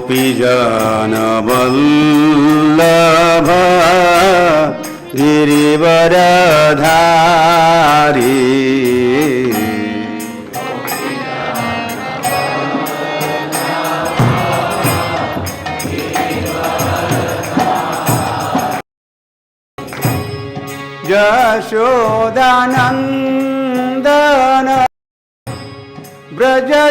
गोपीजन वल्लभ गिरिवरधारी यशोदानन्दन व्रजजनरञ्जन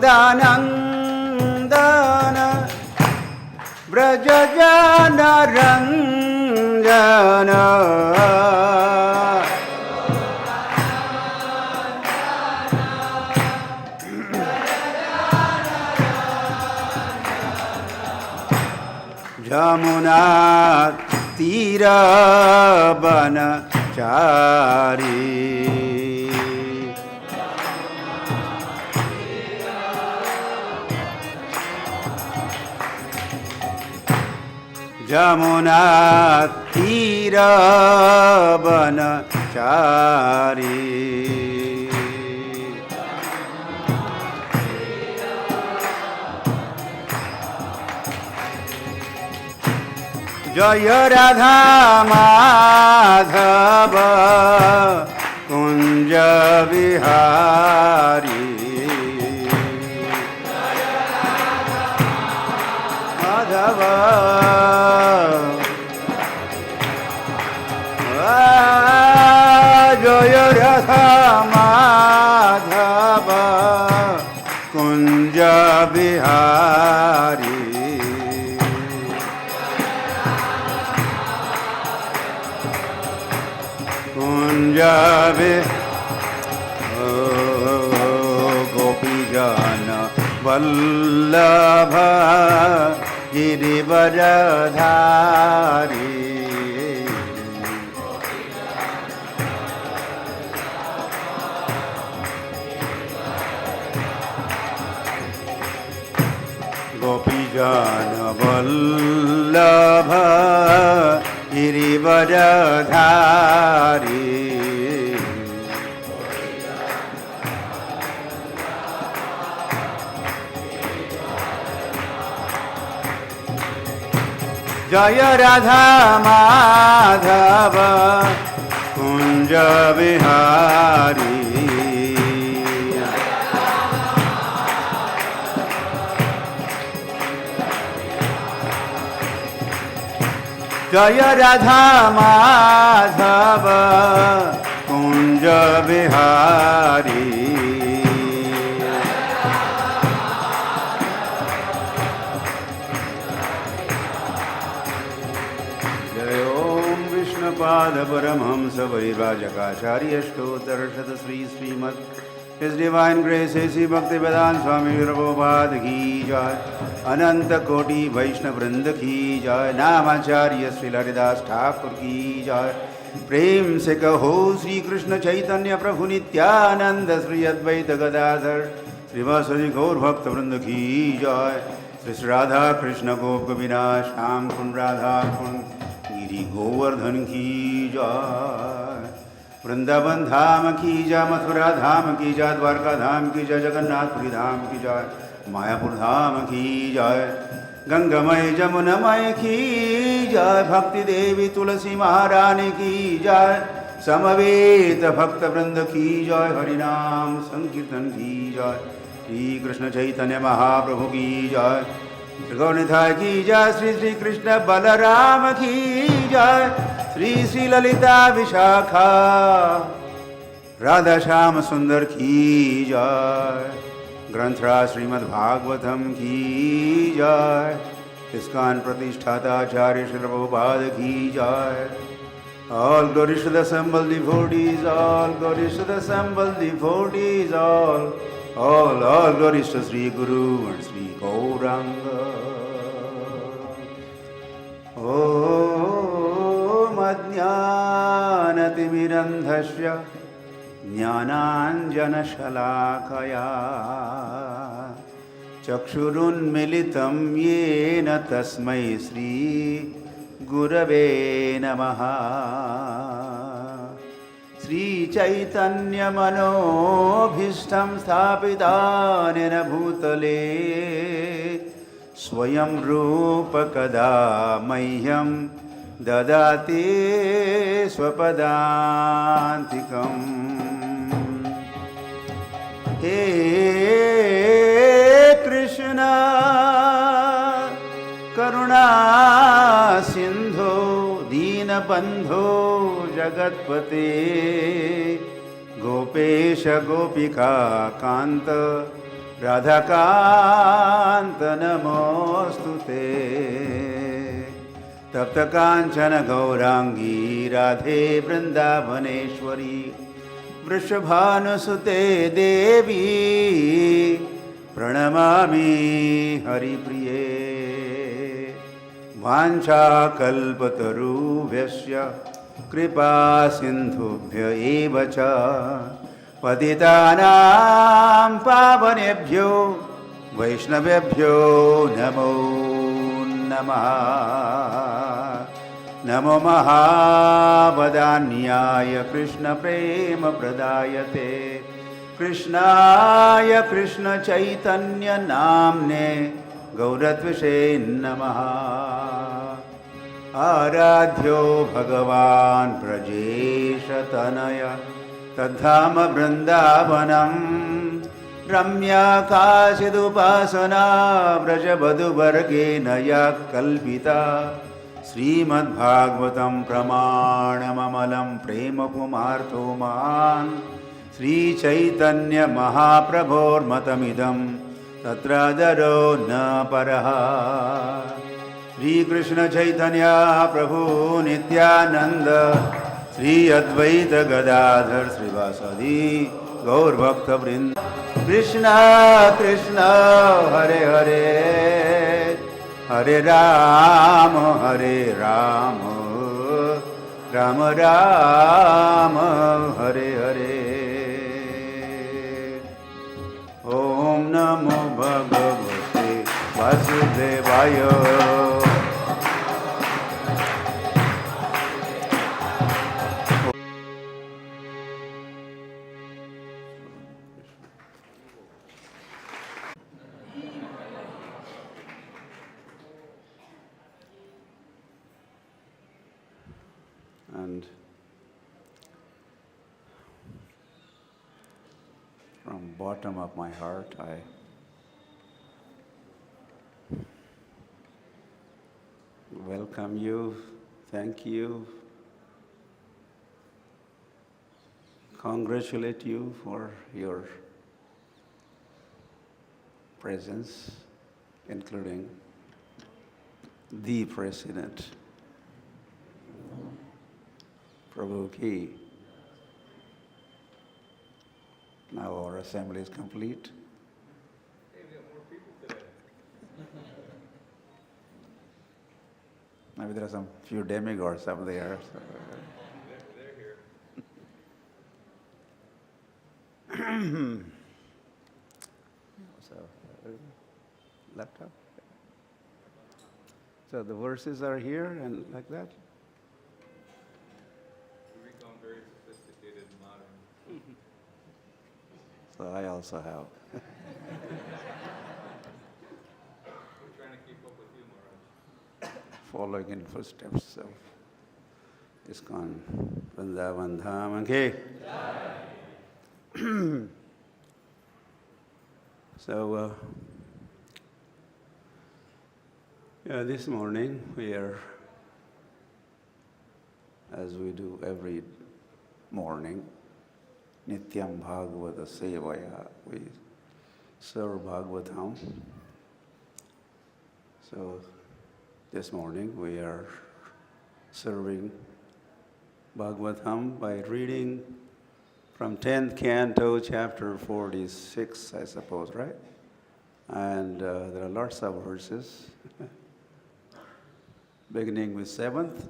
यशोदानन्दन व्रजजनरञ्जन यमुना तीरवनचारी यमुना तीरवनचारी जय राधा माधव कुंज विहारी माधव जय राधा माधव कुंज विहारी कुंजवे गोपीजन वल्लभ गिरिवरधारी गोपीजन वल्लभ गिरिवरधारी जय राधा माधव कुंज विहारी जय राधा माधव कुंज विहारी जय ओम Vishnupad Paramhans परिव्राजकाचार्य अष्टोत्तरशत Shri Shrimad His Divine Grace A.C. Bhaktivedanta Swami Prabhupada की जय अनंत कोटि वैष्णव वृंद की जय नामाचार्य श्री हरिदास ठाकुर की जय प्रेम से कहो श्री कृष्ण चैतन्य प्रभु नित्यानंद श्री अद्वैत गदाधर श्रीवासदि गौर भक्त वृंद की जय श्री राधा कृष्ण गोप गोविंद श्याम कुंड राधा कुंड गिरि गोवर्धन की जय वृंदावन धाम की जय मथुरा धाम की जय द्वारका धाम की जय जगन्नाथपुरी धाम की जय मायापुर धाम की जय गंगामय जमुनामय की जय भक्ति देवी तुलसी महारानी की जय समवेत भक्त वृंद की जय हरिनाम संकीर्तन की जय श्री कृष्ण चैतन्य महाप्रभु की जय श्री गौरनिताय की जय श्री श्री कृष्ण बलराम की जय श्री श्री ललिता विशाखा राधा श्याम सुंदर की जय ग्रंथराज श्रीमद् भागवतम की जय ISKCON प्रतिष्ठाता आचार्य श्री प्रभुपाद की जय All glories to the assembled devotees, all glories to the assembled devotees, all glories to Sri Guru and Sri Gauranga. Om Ajnanatimirandhasya Jnananjanashalakaya चक्षुरुन्मिलितं येन तस्मै श्रीगुरवे नमः। श्रीचैतन्यमनोभीष्टं स्थापितानेन भूतले स्वयं रूपकदा मह्यं ददाति स्वपदान्तिकम्। हे कृष्ण करुणा सिंधो दीनबंधो जगत्पते गोपेश गोपिका कांत राधाकांत नमोस्तुते। तप्त कांचन गौरांगी राधे वृंदावनेश्वरी वृषभानुसुते देवी प्रणमामि हरिप्रिये। वाञ्छाकल्पतरुभ्यश्च कृपा सिन्धुभ्य एव च पतितानां पावनेभ्यो वैष्णवेभ्यो नमो नमः। नमो महावदान्याय कृष्णप्रेमप्रदायते कृष्णाय कृष्णचैतन्यनाम्ने गौरत्विषे नमः। आराध्यो भगवान् ब्रजेशतनय तद्धाम वृन्दावनं रम्या काचिदुपासना व्रजवधूवर्गेण या कल्पिता। श्रीमद्भागवतं प्रमाणममलं प्रेमपुमार्थो महान् श्रीचैतन्यमहाप्रभोर्मतमिदं तत्रादरो न परः। श्रीकृष्णचैतन्य प्रभु नित्यानन्द श्री अद्वैत गदाधर श्रीवासदि गौरभक्तवृन्द। कृष्ण कृष्ण हरे हरे हरे राम राम राम हरे हरे। ओम नमो भगवते वासुदेवाय। And from bottom of my heart, I welcome you, thank you, congratulate you for your presence, including the President, Prabhu Ki. Now our assembly is complete. Hey, we got more people today. Maybe there are some few demigods up there. So. They're here. So, laptop. So the verses are here and like that. We become very sophisticated and modern. So I also have. We're trying to keep up with you, Maharaj. Following in footsteps of ISKCON Vrindavan Dham. Okay. So, this morning we are, as we do every morning, Nityam Bhagavata Sevaya, we serve Bhagavatam. So, this morning we are serving Bhagavatam by reading from 10th canto, chapter 46, I suppose, right? And there are lots of verses, beginning with 7th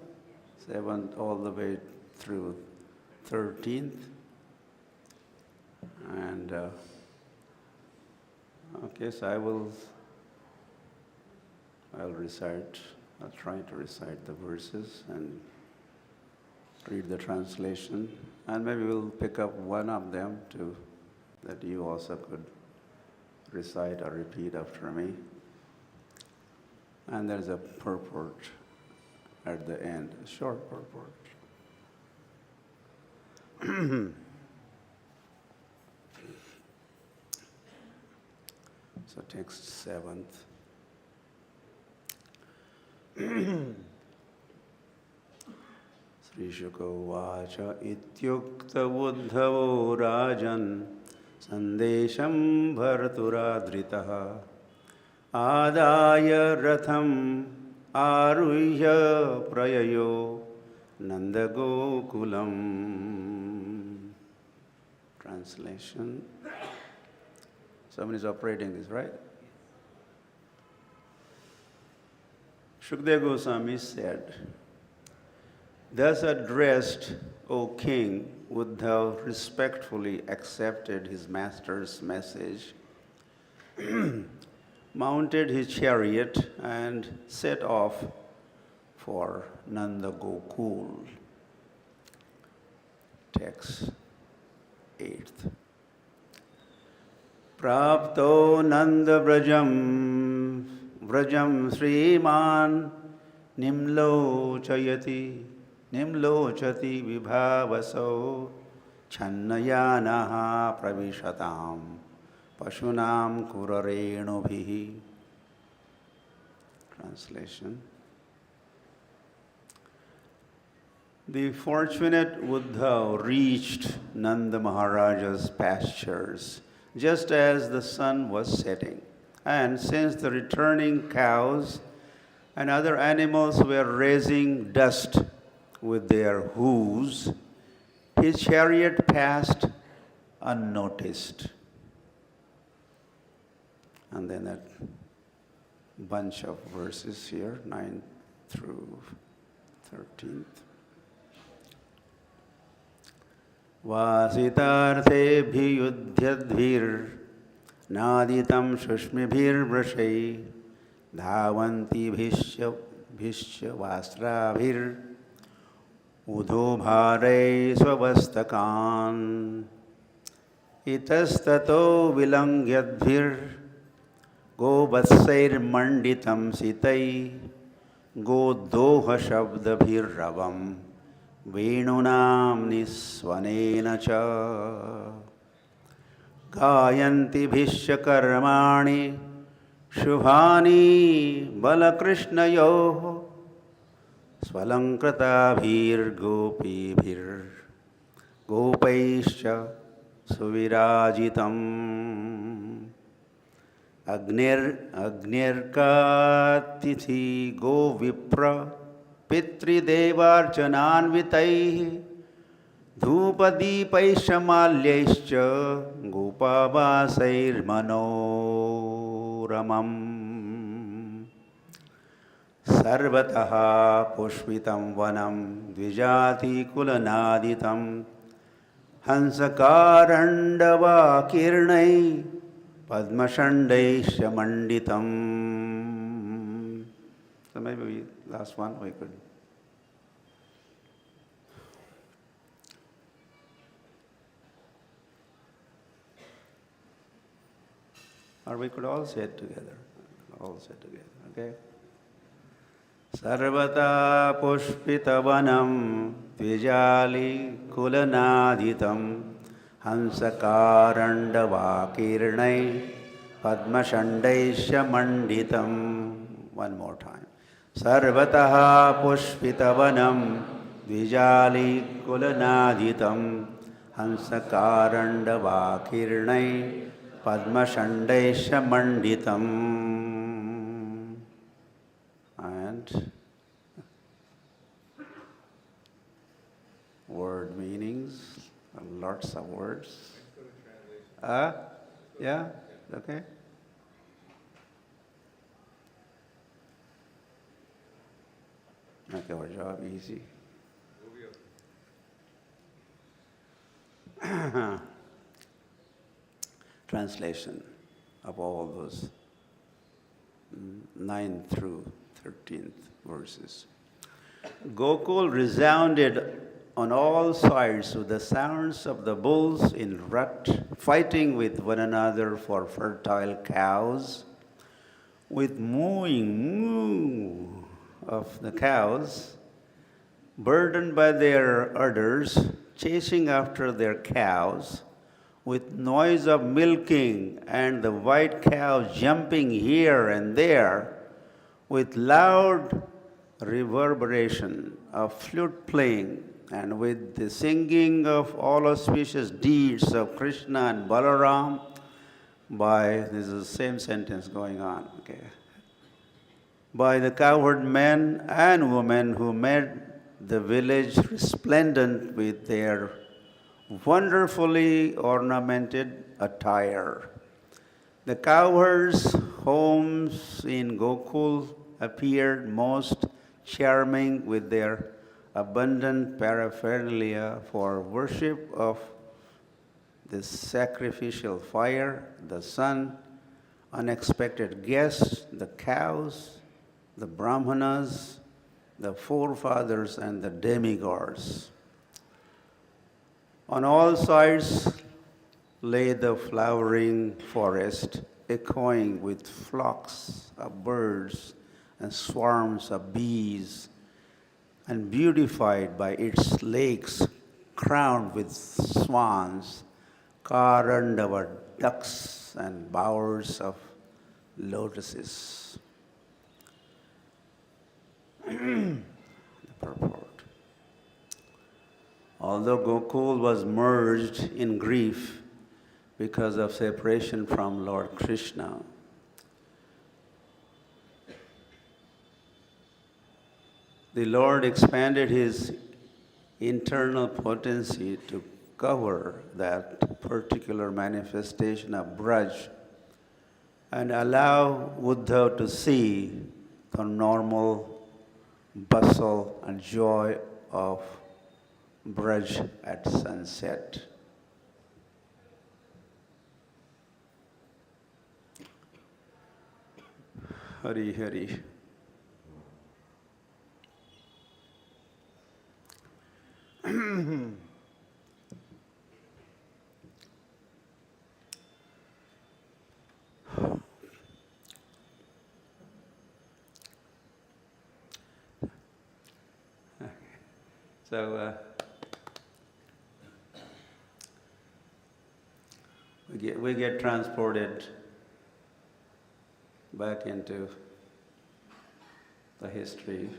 all the way through 13th. And Okay, so I'll try to recite the verses and read the translation, and maybe we'll pick up one of them too, that you also could recite or repeat after me. And there's a purport at the end, a short purport. So text 7th. Srishuka vacha ityukta buddhavo rajan sandesham bharaturadritaha adaya ratham aruhya prayayo nandagokulam. Translation. Someone is operating this, right? Shukdev Goswami said, "Thus addressed, O king, Uddhav respectfully accepted his master's message, mounted his chariot, and set off for Nanda Gokul." Text 8th. Prapto Nanda Vrajam Sriman Nimlochati Vibhavaso Channayanaha Pravishatam Pashunam Kurarenubhihi. Translation. The fortunate Uddhav reached Nanda Maharaja's pastures just as the sun was setting. And since the returning cows and other animals were raising dust with their hooves, his chariot passed unnoticed. And then that bunch of verses here, 9 through 13th. Vasitārthebhiyudhyadbhir nāditam shushmibhir धावन्ति भिष्य वास्त्राभिर उधोभारै स्ववस्तकान् इतस्ततो विलङ्घ्यद्भिर् गोवत्सैर्मण्डितं सितै गोदोहशब्दभिर्रवं वेणूनां निस्वनेन च गायन्ति भिष्यकर्माणि शुभानि बलकृष्णयोः स्वलङ्कृताभिर्गोपीभिर्गोपैश्च सुविराजितम् अग्निर्कातिथि गोविप्र पितृदेवार्चनान्वितैः धूपदीपैश्च माल्यैश्च गोपावासैर्मनोरमम् सर्वतः पुष्पितं वनं द्विजातिकुलनादितं हंसकारण्डवाकीर्णैः पद्मषण्डैश्च मण्डितम्. So maybe last one we could. Or we could all say it together. All say it together, okay? Sarvata pushpitavanam tvijali kulanaditam hansakarandavakirnai padmashandaisya manditam. One more time. Sarvataha pushpitavanam tvijali kulanaditam hansakarandavakirnai padmashandaisya manditam. And word meanings, lots of words. Yeah, okay. Make our job easy. Translation. of all those 9th through 13th verses. Gokul resounded on all sides with the sounds of the bulls in rut, fighting with one another for fertile cows, with mooing moo of the cows, burdened by their udders, chasing after their cows, with noise of milking and the white cows jumping here and there, with loud reverberation of flute playing, and with the singing of all auspicious deeds of Krishna and Balaram this is the same sentence going on, okay, by the cowherd men and women who made the village resplendent with their wonderfully ornamented attire. The cowherds' homes in Gokul appeared most charming with their abundant paraphernalia for worship of the sacrificial fire, the sun, unexpected guests, the cows, the brahmanas, the forefathers, and the demigods. On all sides lay the flowering forest, echoing with flocks of birds and swarms of bees, and beautified by its lakes crowned with swans, Karandava ducks, and bowers of lotuses. The purport. Although Gokul was merged in grief because of separation from Lord Krishna, the Lord expanded his internal potency to cover that particular manifestation of Braj and allow Uddhav to see the normal bustle and joy of Braj at sunset. Hari Hari. So we get transported back into the history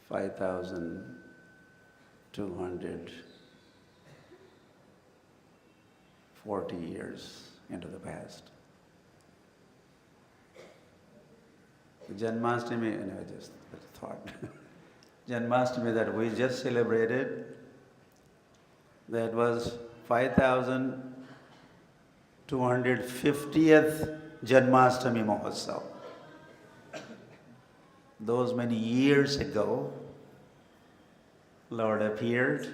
5,240 years into the past. Janmashtami, anyway, just a thought. Janmashtami that we just celebrated, that was 5,250th Janmashtami Mahotsav. Those many years ago, Lord appeared,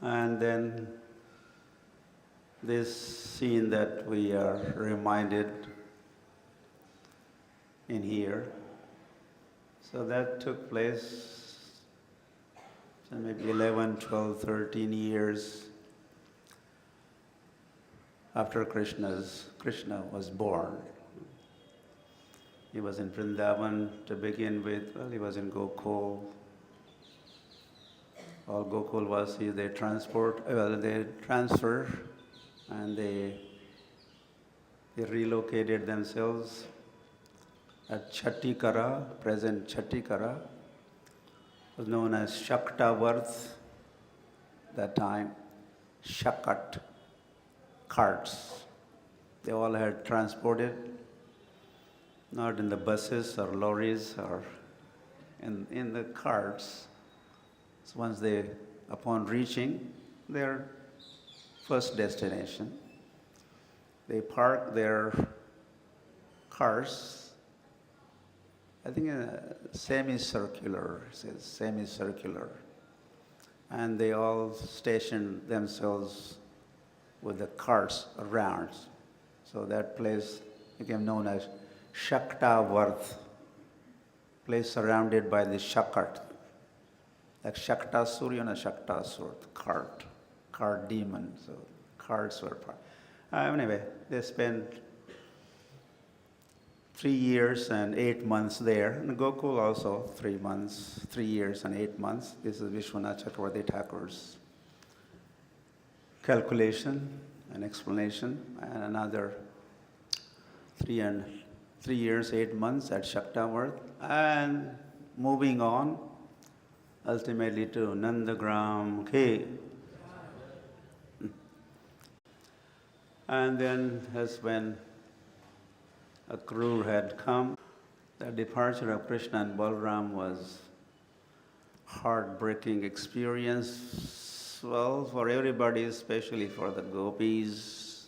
and then this scene that we are reminded in here. So that took place maybe 11, 12, 13 years after Krishna was born. He was in Vrindavan to begin with. Well, he was in Gokul. All Gokul was, they transfer and they relocated themselves at Chattikara, present Chattikara, was known as Shaktavarth that time, Shakat, carts. They all had transported, not in the buses or lorries or in the carts. So once upon reaching their first destination, they park their cars, I think semicircular, it says semicircular. And they all stationed themselves with the carts around. So that place became known as Shaktavarth, place surrounded by the Shakat, like Shaktasur, Shaktasur, cart demon. So carts were part. Anyway, they spent 3 years and 8 months there. And Gokul also 3 years and 8 months. This is Vishwanath Chakravarti Thakur's calculation and explanation. And another 3 years, 8 months at Shaktavarth. And moving on, ultimately to Nandagram K. And then as when Akrur had come, the departure of Krishna and Balram was heartbreaking experience, well, for everybody, especially for the gopis.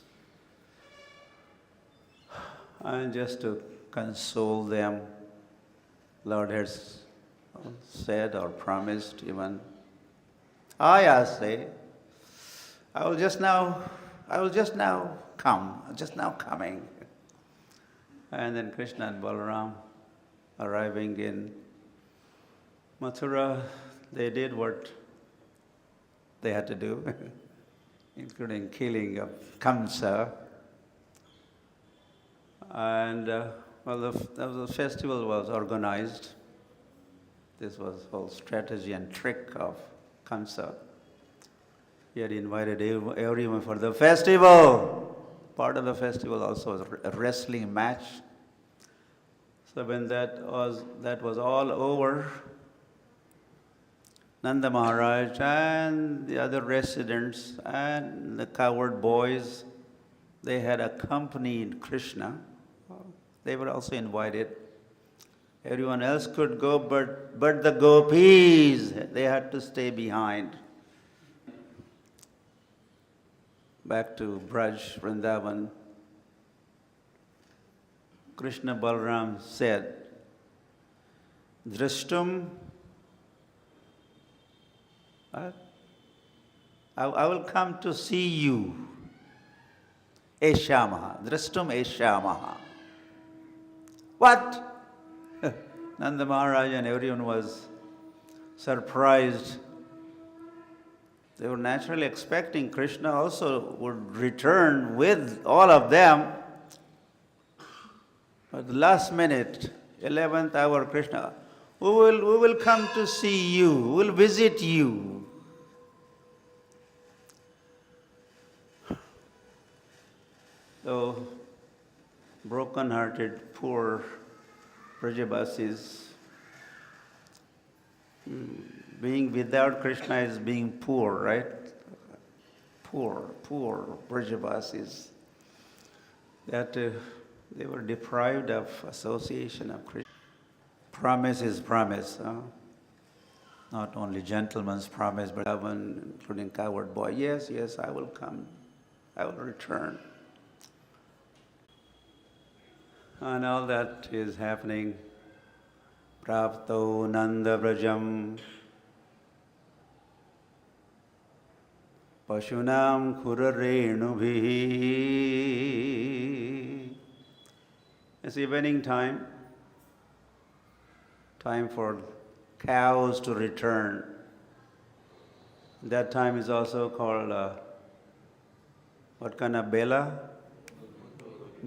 And just to console them, Lord has said or promised even, I say, I will just now come, just now coming. And then Krishna and Balaram arriving in Mathura, they did what they had to do, including killing of Kamsa. And the festival was organized. This was whole strategy and trick of Kamsa. He had invited everyone for the festival. Part of the festival also was a wrestling match. So when that was all over, Nanda Maharaj and the other residents and the cowherd boys, they had accompanied Krishna. They were also invited. Everyone else could go, but the gopis, they had to stay behind. Back to Braj, Vrindavan, Krishna Balram said, Drishtum, I will come to see you. Eshamaha, Drishtum Eshamaha. What? Nanda Maharaj and everyone was surprised. They were naturally expecting Krishna also would return with all of them. But the last minute, 11th hour, Krishna, we will come to see you, we will visit you. So, broken-hearted, poor Brajabasis, being without Krishna is being poor, right? Poor Brajabasis. That they were deprived of association of Krishna. Promise is promise. Not only gentleman's promise, but even including coward boy. Yes, I will come. I will return. And all that is happening. Prapto Nanda Brajam Pashunam Kurarenubhi. It's evening time for cows to return. That time is also called, what kind of Bela?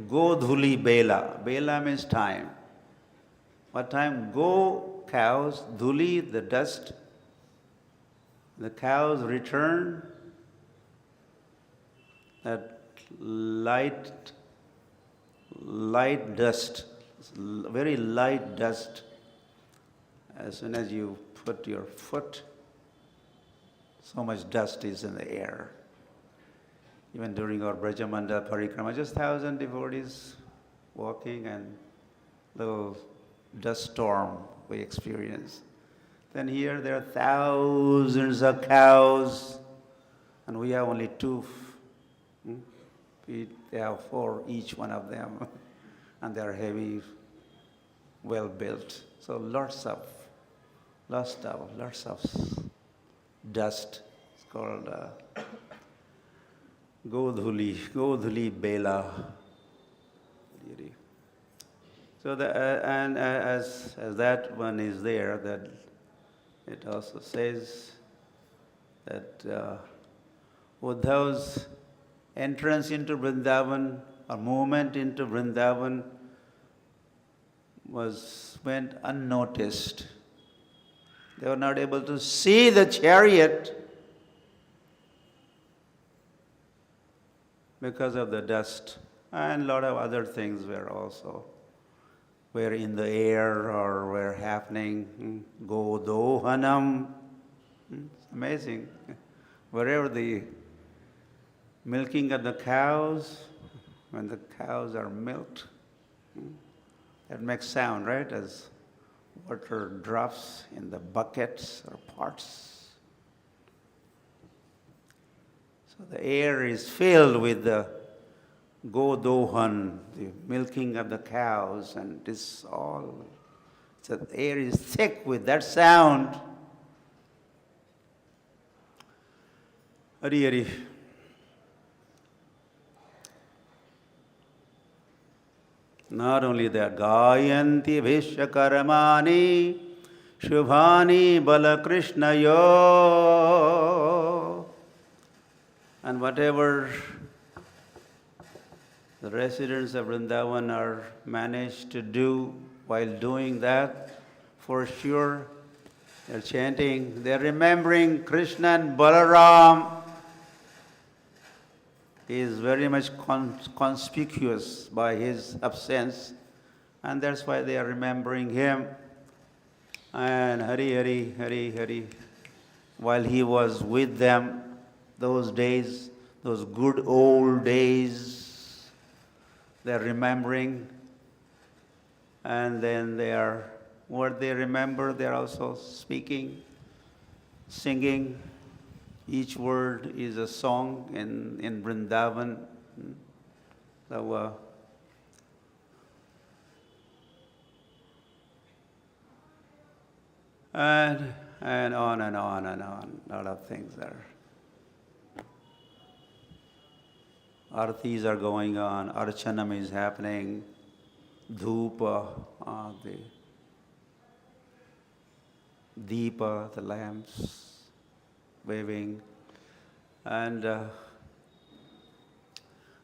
Godhuli Bela. Bela means time. What time? Go cows, dhuli, the dust. The cows return. That light dust, very light dust. As soon as you put your foot, so much dust is in the air. Even during our Brajamanda Parikrama, just 1,000 devotees walking and little dust storm we experience. Then here there are thousands of cows, and we have only 2 feet. They have 4 each one of them, and they are heavy, well built. So lots of dust. It's called Godhuli Bela. So as that one is there, that it also says that Uddhav's entrance into Vrindavan or movement into Vrindavan went unnoticed. They were not able to see the chariot because of the dust, and a lot of other things were in the air or were happening. Godohanam. It's amazing. Wherever the milking of the cows, when the cows are milked, that makes sound, right? As water drops in the buckets or pots. So the air is filled with the Godohan, the milking of the cows, and so the air is thick with that sound. Hari Hari. Not only that, Gayanti Vishwakarmani Shubhani Balakrishna Yo. And whatever the residents of Vrindavan are managed to do while doing that, for sure, they're chanting, they're remembering Krishna and Balaram. He is very much conspicuous by his absence, and that's why they are remembering him. And Hari Hari, Hari Hari, while he was with them, those days, those good old days, they're remembering, and then what they remember, they're also speaking, singing. Each word is a song in Vrindavan. So, and on and on and on. A lot of things are. Artis are going on, Archanam is happening, Dhupa, the Deepa, the lamps waving. And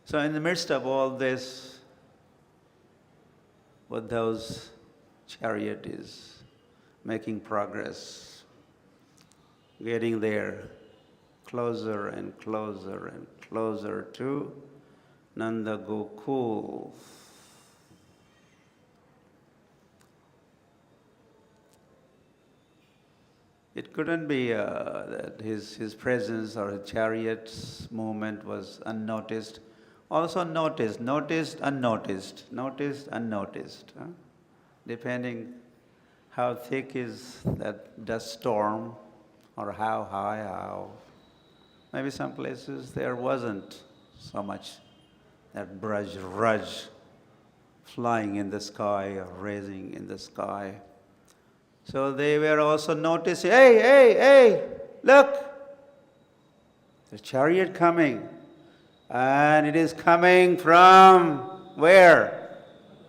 so in the midst of all this, Uddhav's chariot is making progress, getting there, closer and closer and closer to Nanda Gokul. It couldn't be that his presence or his chariot's movement was unnoticed. Also noticed, unnoticed, unnoticed. Depending how thick is that dust storm or how high. Maybe some places there wasn't so much that rudge flying in the sky or raising in the sky. So they were also noticing, hey, look, the chariot coming. And it is coming from where?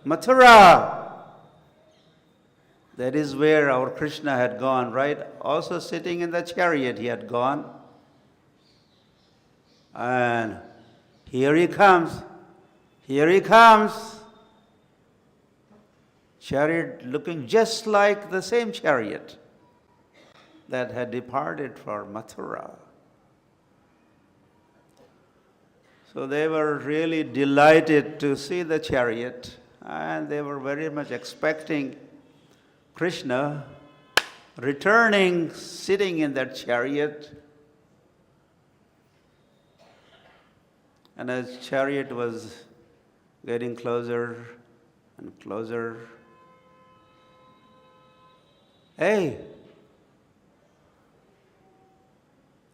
Mathura. That is where our Krishna had gone, right? Also sitting in the chariot he had gone. And here he comes. Chariot looking just like the same chariot that had departed for Mathura. So they were really delighted to see the chariot, and they were very much expecting Krishna returning, sitting in that chariot. And as chariot was getting closer and closer, hey,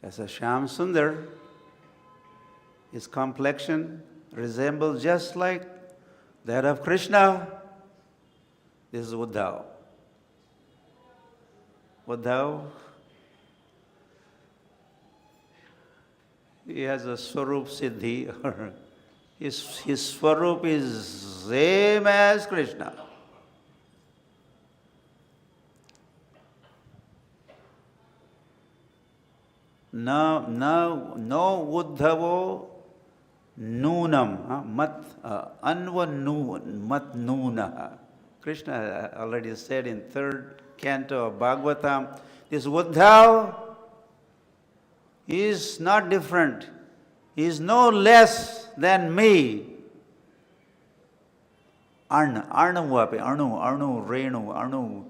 that's a Shyam Sundar. His complexion resembles just like that of Krishna. This is Uddhav. He he has a Swarup Siddhi, or his Swarup is same as Krishna. No Uddhavo Noonam, Anva Noon, Mat Noonaha. Krishna already said in third canto of Bhagavatam, this Uddhav is not different. He is no less than me. Anu, Renu,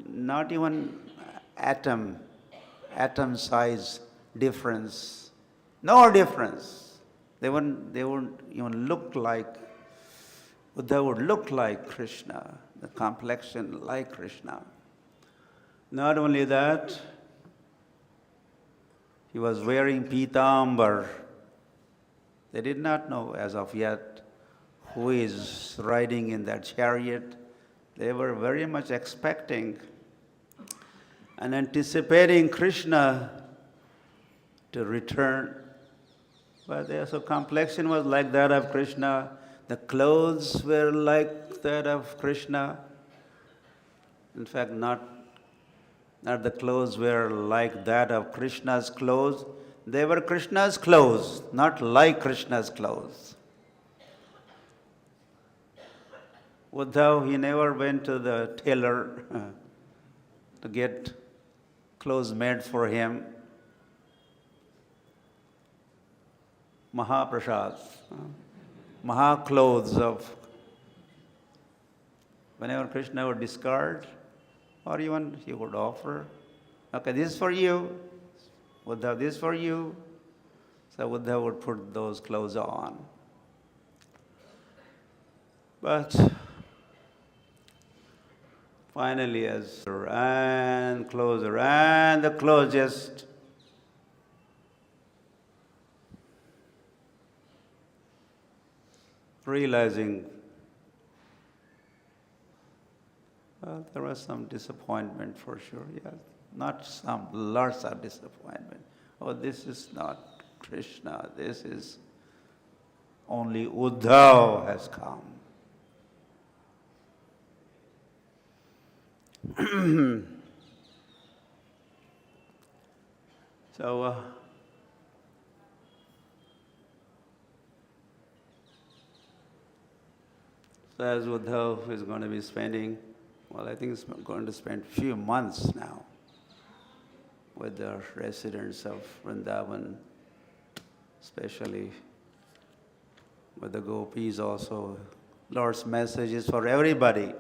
not even atom size difference. No difference. They wouldn't even look like, they would look like Krishna, the complexion like Krishna. Not only that, he was wearing Pitambar. They did not know as of yet who is riding in that chariot. They were very much expecting and anticipating Krishna to return. But their complexion was like that of Krishna. The clothes were like that of Krishna. In fact, not the clothes were like that of Krishna's clothes. They were Krishna's clothes, not like Krishna's clothes. Uddhav, he never went to the tailor to get clothes made for him. Mahaprasad, Mahaclothes of, whenever Krishna would discard, or even he would offer, okay, this is for you, Uddhav, this is for you. So Uddhav would put those clothes on. But finally, as and closer, and the closest, realizing there was some disappointment for sure, yes. Not some, lots of disappointment. Oh, this is not Krishna, this is only Uddhav has come. So, as Uddhav is going to be spending, well, I think he's going to spend a few months now with the residents of Vrindavan, especially with the gopis also. Lord's message is for everybody.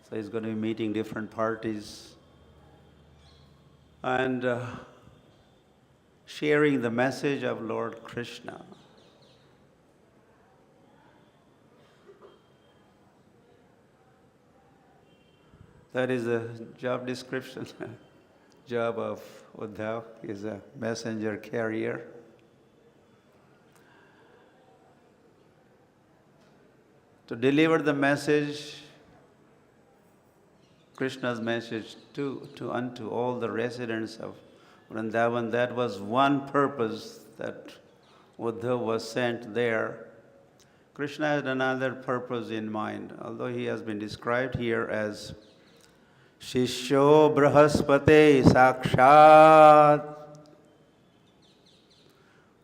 So he's going to be meeting different parties and sharing the message of Lord Krishna. That is the job description. Job of Uddhav is a messenger carrier. To deliver the message, Krishna's message unto all the residents of Vrindavan. That was one purpose that Uddhav was sent there. Krishna had another purpose in mind, although he has been described here as Shishyo Brahaspate Sakshat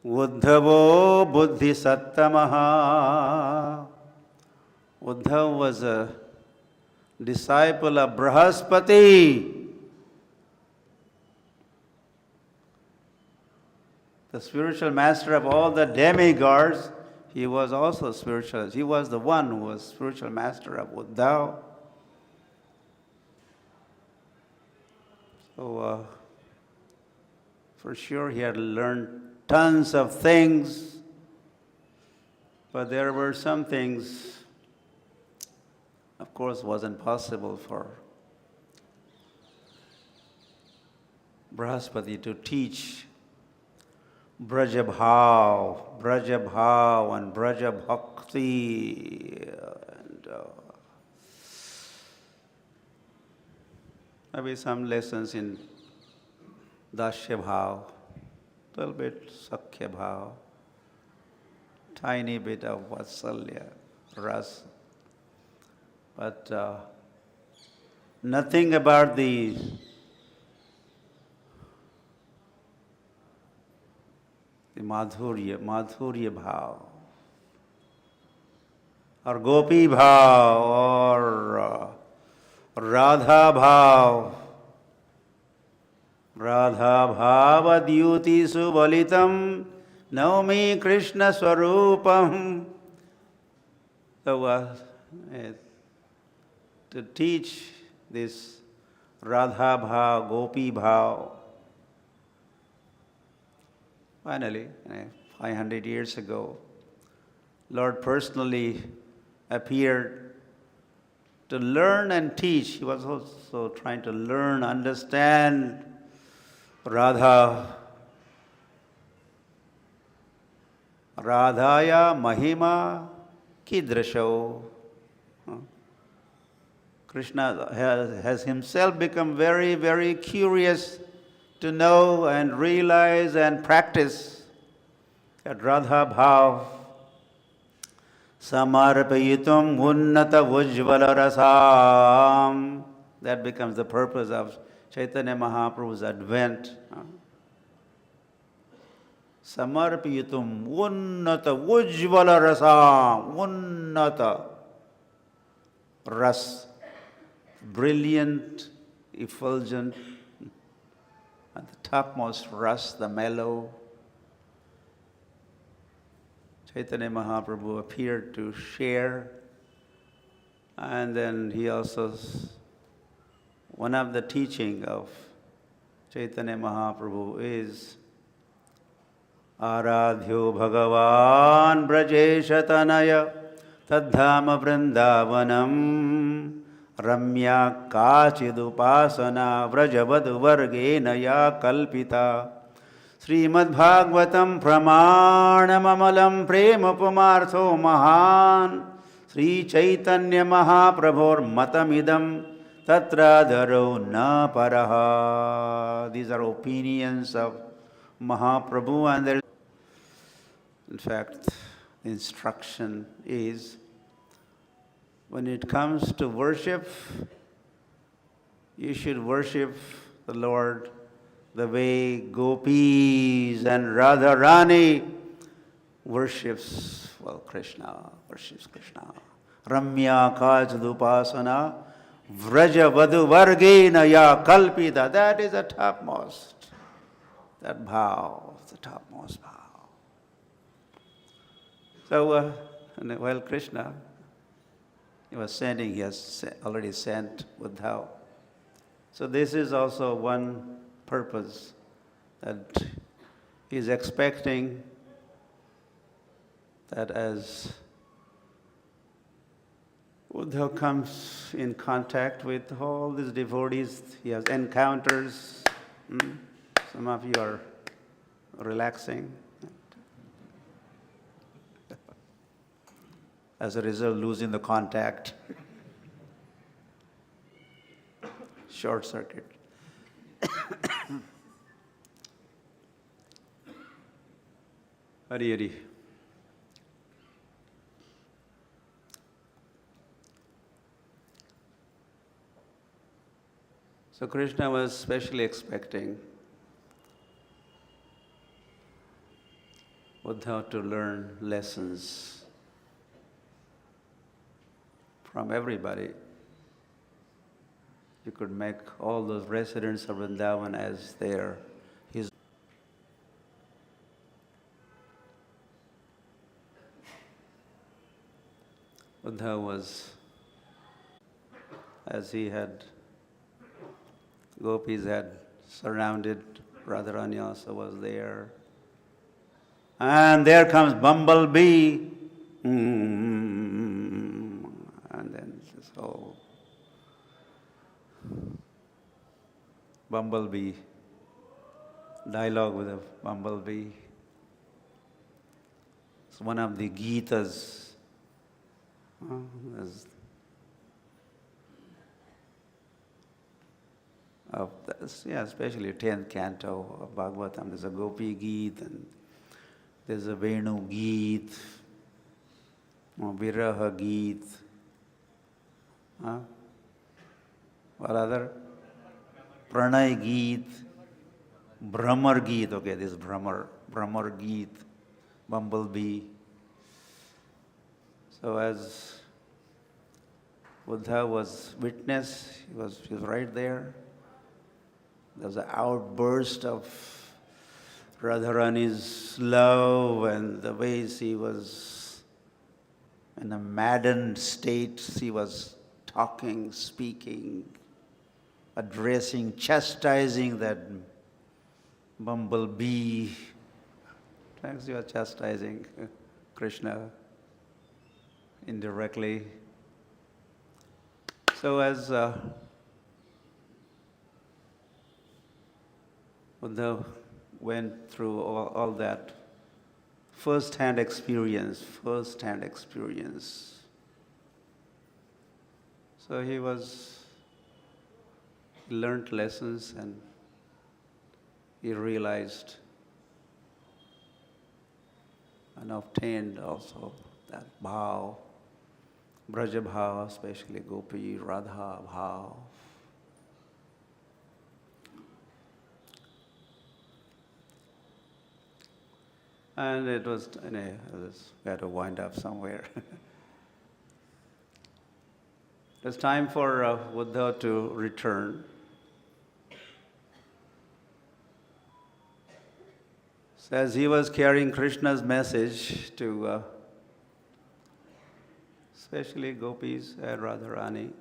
Uddhavo Buddhi Sattamaha. Uddhav was a disciple of Brahaspati, the spiritual master of all the demigods. He was also spiritual. He was the one who was spiritual master of Uddhav. So, for sure, he had learned tons of things, but there were some things, of course, wasn't possible for Brahaspati to teach Brajabhav and Brajabhakti and maybe some lessons in Dasyabhav. little bit Sakhya Bhav, tiny bit of Vatsalya, Ras, but nothing about the Madhurya Bhav, or Gopi Bhav, or Radha Bhav. Radha Bhava Dyuti Subalitam Naumi Krishna Swarupam. So to teach this Radha Bhav, Gopi Bhav, finally, 500 years ago, Lord personally appeared to learn and teach. He was also trying to learn, understand Radhaya Mahima Kidrasho. Krishna has himself become very, very curious to know and realize and practice that Radha Bhav Samarpayitum Unnata Vujvala Rasam. That becomes the purpose of Chaitanya Mahaprabhu's advent. Samarpayitum Unnata Vujvala Rasam. Unnata Ras. Brilliant, effulgent, at the topmost ras, the mellow. Chaitanya Mahaprabhu appeared to share, and then he also, one of the teaching of Chaitanya Mahaprabhu is Aradhyo Bhagavan Brajeshatanaya Tadhama Vrindavanam Ramya Kachidupasana Vrajavadu Vargena Ya Kalpita Srimad Bhagavatam Pramanamamalam Premupamartho Mahan Sri Chaitanya Mahaprabhur Matamidam Tatradharo Na Paraha. These are opinions of Mahaprabhu, and there, in fact, the instruction is, when it comes to worship, you should worship the Lord the way Gopis and Radharani worships Krishna. Ramya Kajadupasana Vraja Vadu Vargena Ya Kalpita. That is the topmost. That bhav, the topmost bhav. So, while Krishna, he was sending, he has already sent Uddhav. So this is also one purpose, that he is expecting that as Uddhav comes in contact with all these devotees, he has encounters. Some of you are relaxing. As a result, losing the contact. Short circuit. Hari Hari. So Krishna was specially expecting Uddhav to learn lessons from everybody. You could make all those residents of Vrindavan as their his. Uddhav was, as he had, gopis had surrounded, Radharani also was there. And there comes Bumblebee. And then this whole Bumblebee, dialogue with a bumblebee. It's one of the Gitas. of this, yeah, especially 10th canto of Bhagavatam. There's a Gopi Geet and there's a Venu Geet, Viraha Geet. Huh? What other? Pranay Geet, Brahmar Geet. Okay, this is Brahmar Geet, Bumblebee. So as Buddha was witness, he was right there. There was an outburst of Radharani's love and the way she was in a maddened state. She was talking, speaking, addressing, chastising that bumblebee. Thanks, you are chastising Krishna indirectly. So as Buddha went through all that first-hand experience. So he learned lessons and he realized and obtained also that bhav, Braja bhav, especially Gopi, Radha bhav. And it was, we had to wind up somewhere. It was time for Buddha to return. So as he was carrying Krishna's message to especially gopis and Radharani.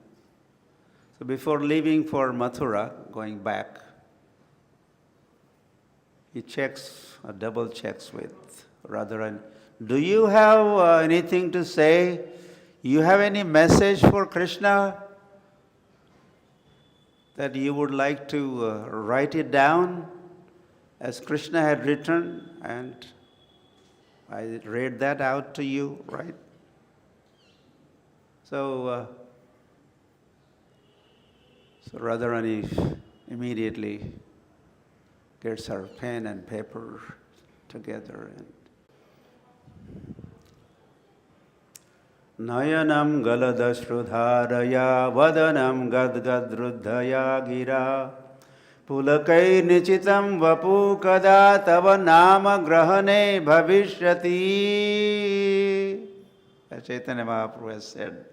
So before leaving for Mathura, going back, he double checks with Radharani. Do you have anything to say? You have any message for Krishna that you would like to write it down as Krishna had written? And I read that out to you, right? So Radharani immediately gets her pen and paper together and Nayanam galadashrudharaya vadanam gadgadruddhaya gira pulakai nichitam vapu kada tava nama grahane bhavishyati. As Chaitanya Mahaprabhu has said,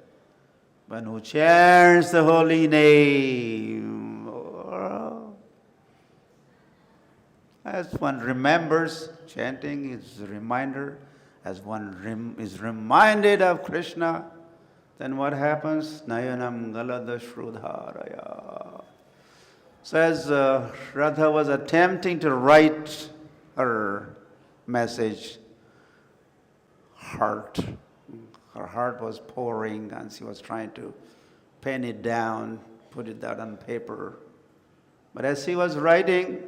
one who chants the holy name, as one remembers, chanting is a reminder. As one is reminded of Krishna, then what happens? Nayanam galada shrudharaya. So as Radha was attempting to write her message, her heart was pouring and she was trying to pen it down, put it down on paper. But as she was writing,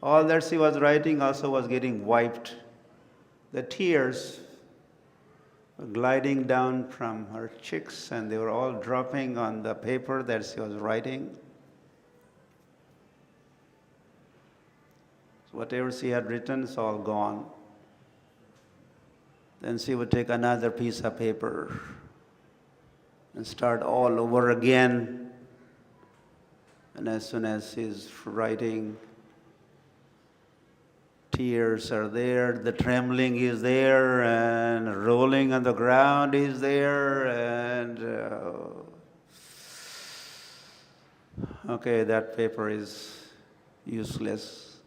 all that she was writing also was getting wiped. The tears were gliding down from her cheeks and they were all dropping on the paper that she was writing. So whatever she had written is all gone. Then she would take another piece of paper and start all over again. And as soon as she's writing, tears are there, the trembling is there, and rolling on the ground is there, and okay, that paper is useless,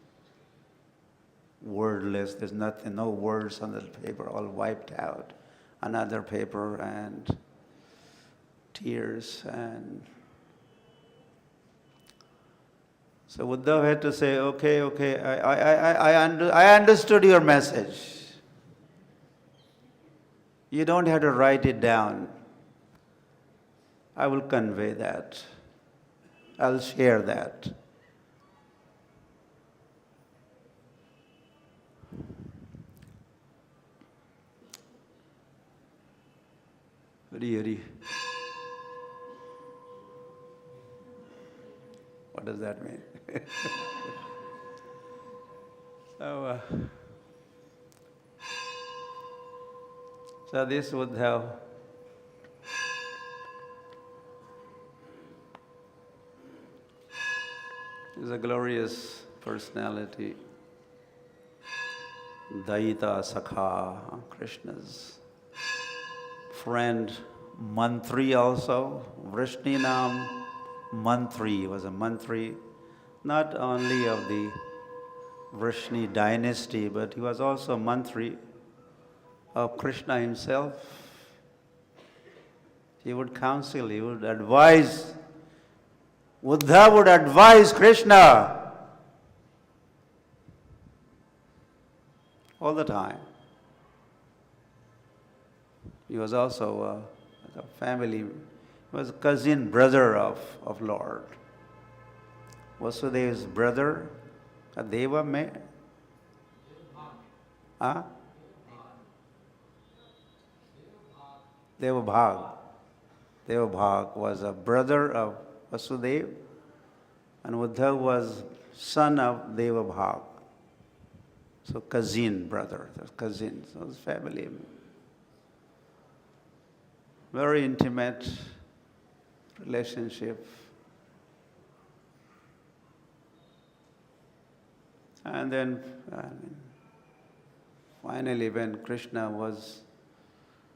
wordless. There's nothing, no words on the paper, all wiped out. Another paper and tears and so Uddhav had to say, okay, I understood your message. You don't have to write it down. I will convey that. I'll share that. Hari Hari. What does that mean? So this Uddhav is a glorious personality. Daita Sakha, Krishna's friend, Mantri also. Vrishninam Mantri was a Mantri, not only of the Vrishni dynasty, but he was also Mantri of Krishna himself. He would counsel, he would advise. Uddhav would advise Krishna all the time. He was also a family, he was a cousin brother of Lord. Vasudev's brother, a Deva mein? Huh? Devabhag. Devabhag was a brother of Vasudev, and Uddhav was son of Devabhag. So cousin, brother, cousin, so it's family. Very intimate relationship. And then finally when Krishna was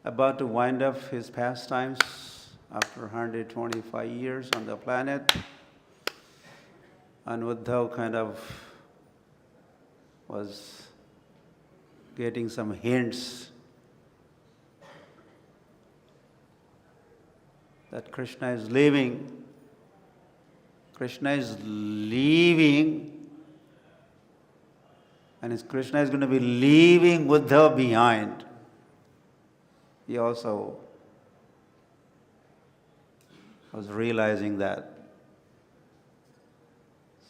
about to wind up his pastimes after 125 years on the planet, and Uddhav kind of was getting some hints that Krishna is leaving. Krishna is leaving, and Krishna is going to be leaving Uddhav behind. He also was realizing that.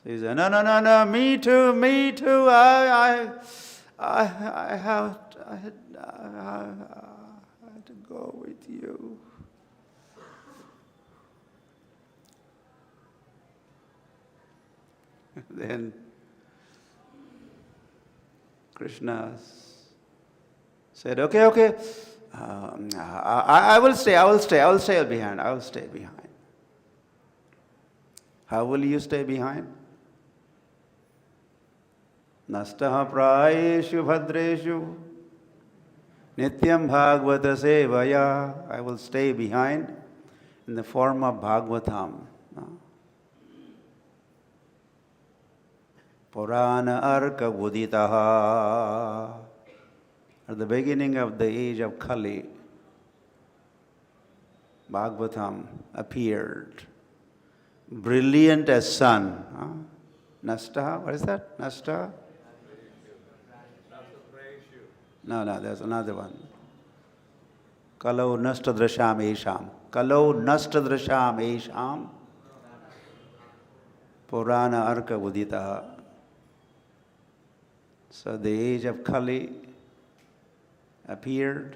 So he said, no, me too, I have to go with you. Then Krishna said, okay, I will stay behind. How will you stay behind? Nastaha prayeshu bhadreshu nityam bhagavata sevaya. I will stay behind in the form of Bhagavatam. Purana arka uditaha. At the beginning of the age of Kali, Bhagavatam appeared, brilliant as sun. Nasta, what is that? Nasta? No, there's another one. Kalau nastadrasham esham. Kalau nastadrasham esham. Purana arka uditaha. So the age of Kali appeared,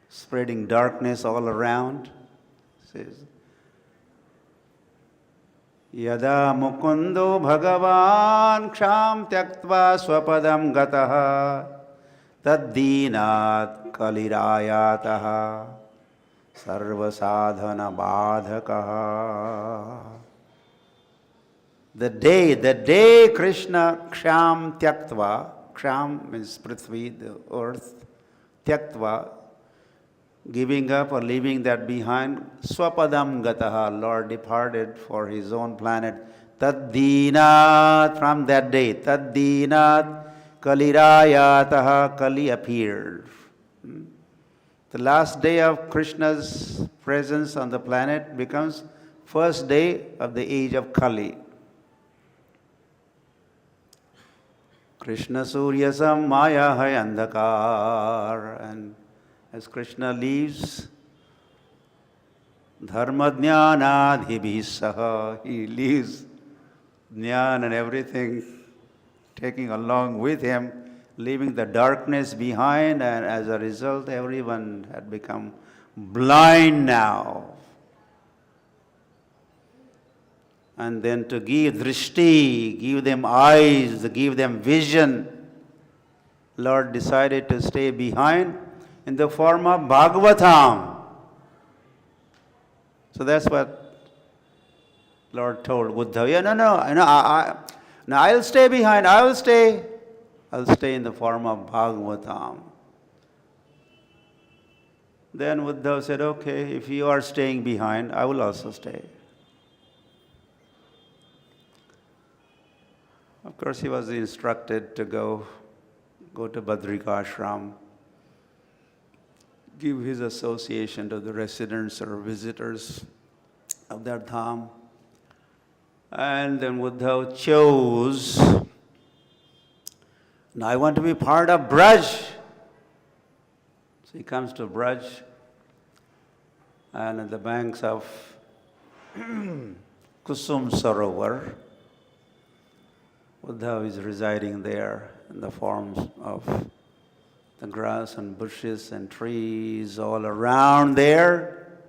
spreading darkness all around. It says, Yada mukundo bhagavan ksham tyaktva swapadam gataha taddinat kalirayataha sarva sadhana badhakaha. The day Krishna ksham tyaktva, ksham means prithvi, the earth, tyaktva, giving up or leaving that behind, swapadam gataha, Lord departed for his own planet. Taddinat, from that day, taddinat kalirayataha, Kali appeared. The last day of Krishna's presence on the planet becomes first day of the age of Kali. Krishna Suryasam Maya Hai Andhakar. And as Krishna leaves, Dharma Jnana Dhibhisaha, he leaves Jnana and everything, taking along with him, leaving the darkness behind, and as a result, everyone had become blind now. and then to give drishti, give them eyes, give them vision, Lord decided to stay behind in the form of Bhagavatam. So that's what Lord told Uddhava. Yeah, no, I'll stay behind, I'll stay in the form of Bhagavatam. Then Uddhava said, okay, if you are staying behind, I will also stay. Of course, he was instructed to go to Badrikashram, give his association to the residents or visitors of that dham. And then Uddhava chose, now I want to be part of Braj. So he comes to Braj, and at the banks of Kusum Sarovar, Uddhava is residing there in the forms of the grass and bushes and trees all around there.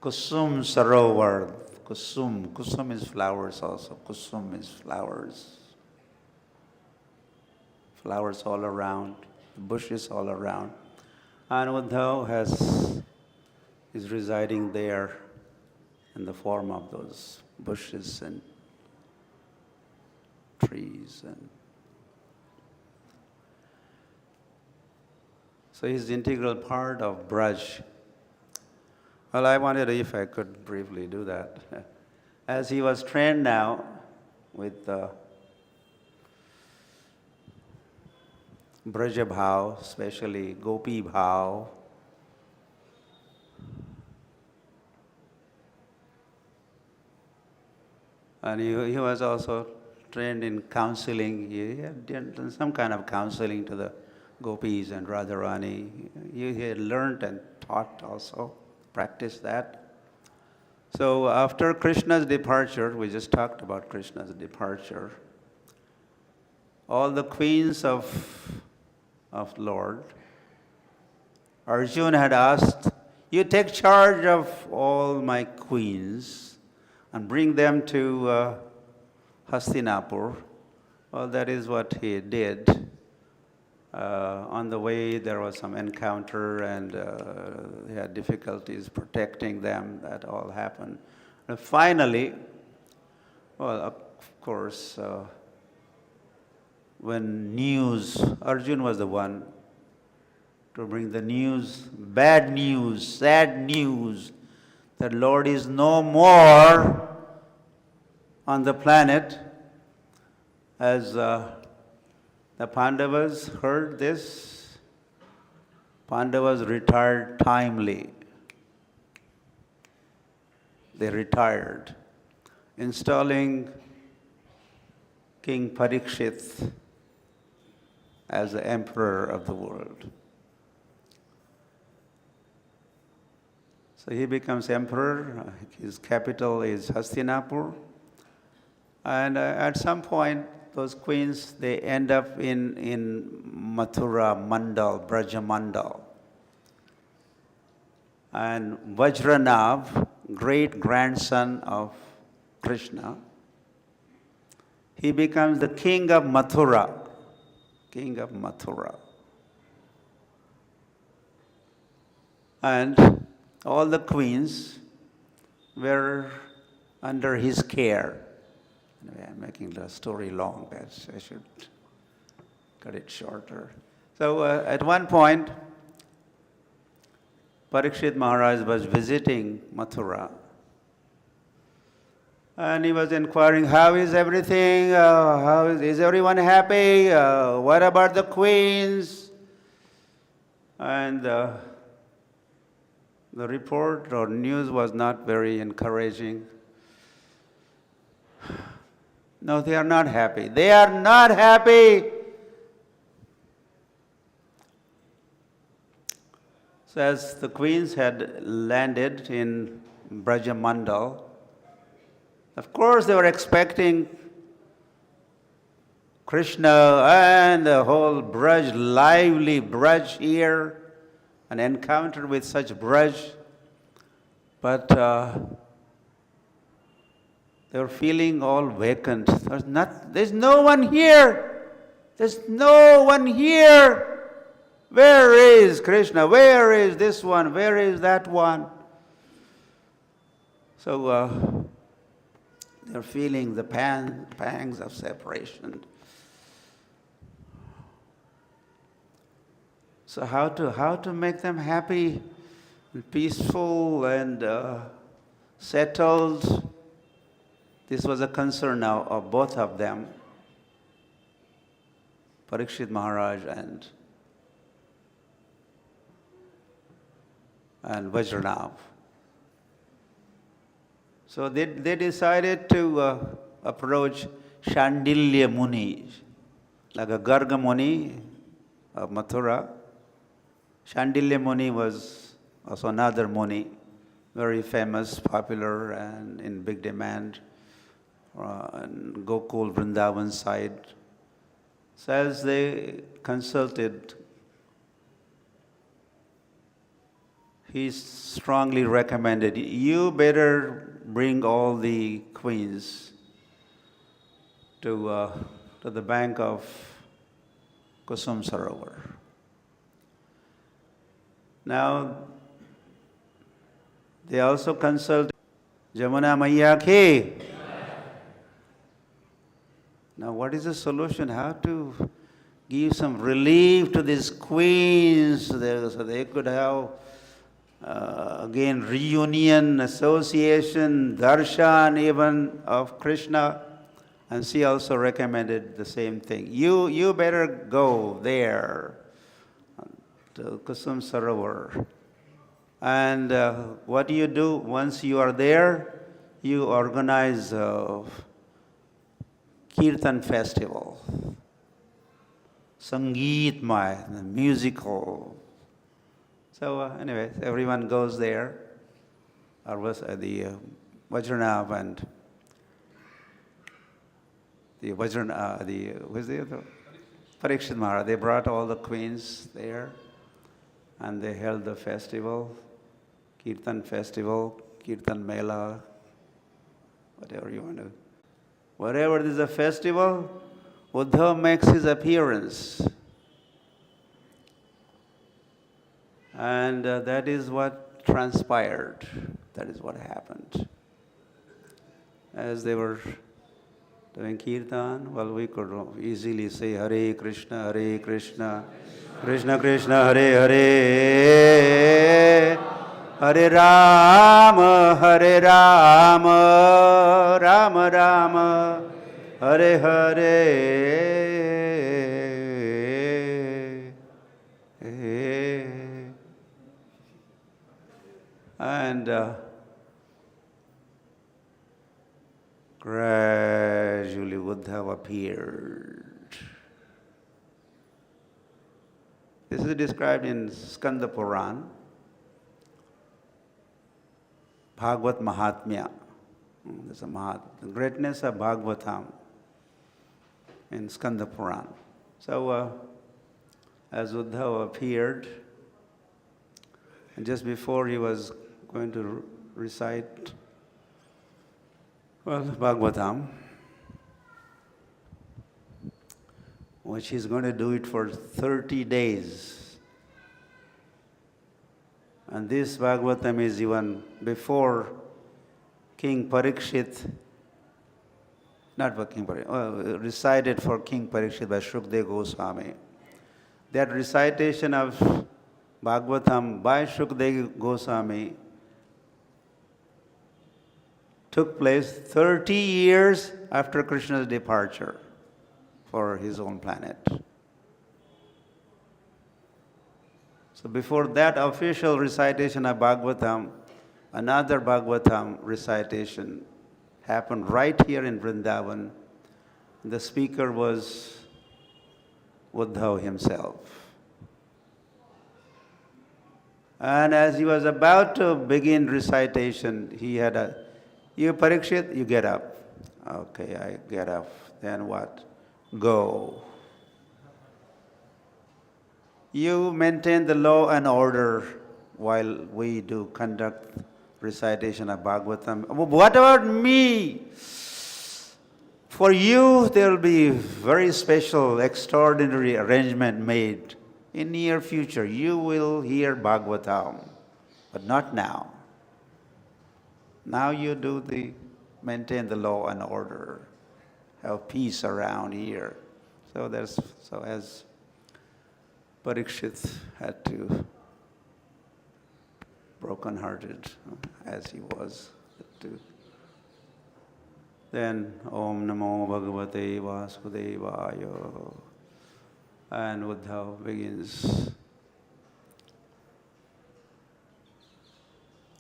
Kusum Sarovar. Kusum is flowers also. Kusum is flowers. Flowers all around, bushes all around. And Uddhava is residing there in the form of those bushes and trees. And so he's integral part of Braj. Well, I wondered if I could briefly do that. As he was trained now with Braja Bhav, especially Gopi Bhav, and he was also trained in counseling. He had done some kind of counseling to the Gopis and Radharani. He had learned and taught also, practiced that. So after Krishna's departure, we just talked about Krishna's departure, all the queens of Lord, Arjuna had asked, you take charge of all my queens and bring them to Hastinapur. Well, that is what he did. On the way, there was some encounter, and he had difficulties protecting them. That all happened. And finally, well, of course, when news, Arjuna was the one to bring the news, bad news, sad news, that Lord is no more on the planet. As the Pandavas heard this, Pandavas retired timely. They retired, installing King Parikshit as the emperor of the world. So he becomes emperor. His capital is Hastinapur. And at some point, those queens, they end up in Mathura Mandal, Braja Mandal. And Vajranav, great grandson of Krishna, he becomes the king of Mathura. King of Mathura. And all the queens were under his care. Anyway, I'm making the story long. I should cut it shorter. So at one point, Parikshit Maharaj was visiting Mathura. And he was inquiring, how is everything? Is everyone happy? What about the queens? And the report or news was not very encouraging. No, they are not happy. They are not happy. So as the queens had landed in Brajamandal, of course they were expecting Krishna and the whole Braj, lively Braj here, an encounter with such Braj. But They were feeling all vacant. There's no one here. There's no one here. Where is Krishna? Where is this one? Where is that one? So they're feeling the pangs of separation. So how to make them happy and peaceful and settled? This was a concern now of both of them, Parikshit Maharaj and Vajranav. So they decided to approach Shandilya Muni, like a Garga Muni of Mathura. Shandilya Muni was also another Muni, very famous, popular, and in big demand. And Gokul, Vrindavan side. So as they consulted, he strongly recommended, you better bring all the queens to the bank of Kusum Sarovar. Now, they also consulted Jamuna Maiya Ke. Now, what is the solution? How to give some relief to these queens so they could have again reunion, association, darshan even of Krishna. And she also recommended the same thing. You better go there to Kusum Sarovar. And what do you do once you are there? You organize Kirtan festival, Sangeetmay, musical. So anyway, everyone goes there. Or was the Vajranav and the who's the other? Parikshit Maharaj. They brought all the queens there, and they held the festival, Kirtan Mela, whatever you want to. Wherever there is a festival, Uddhava makes his appearance. And that is what transpired. That is what happened. As they were doing Kirtan, well, we could easily say Hare Krishna, Krishna Krishna, Hare Hare, Hare Rama, Rama Rama, Hare Hare. And gradually Uddhava appeared. This is described in Skanda Puran, Bhagavat Mahatmya. There's the greatness of Bhagavatam in Skanda Puran. So as Uddhava appeared, and just before he was going to recite, Bhagavatam, which he's going to do it for 30 days. And this Bhagavatam is even before King Parikshit, not for King Parikshit, recited for King Parikshit by Shukdev Goswami. That recitation of Bhagavatam by Shukdev Goswami took place 30 years after Krishna's departure for his own planet. So before that official recitation of Bhagavatam, another Bhagavatam recitation happened right here in Vrindavan. The speaker was Uddhava himself. And as he was about to begin recitation, he had you Parikshit, you get up. Okay, I get up. Then what? Go. You maintain the law and order while we do conduct recitation of Bhagavatam. What about me? For you, there will be very special, extraordinary arrangement made. In near future, you will hear Bhagavatam, but not now. Now you maintain the law and order, have peace around here. So as Parikshit had to, broken-hearted as he was, then Om Namo Bhagavate Vasudevaya, and Uddhav begins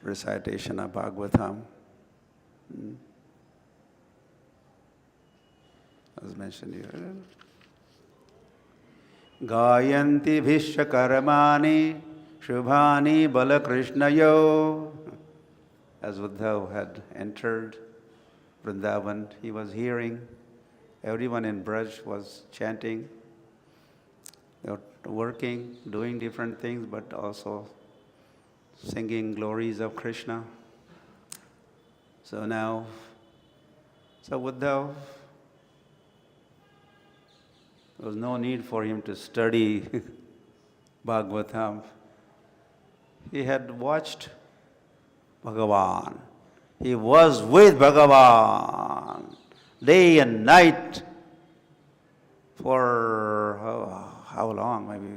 recitation of Bhagavatam. As mentioned here. Gayanti Bhishya Karmani Shubhani Bala Krishnayo. As Uddhav had entered Vrindavan, he was hearing everyone in Braj was chanting. They were working, doing different things, but also singing glories of Krishna. So Uddhav, there was no need for him to study Bhagavatam. He had watched Bhagavan. He was with Bhagavan day and night for how long? Maybe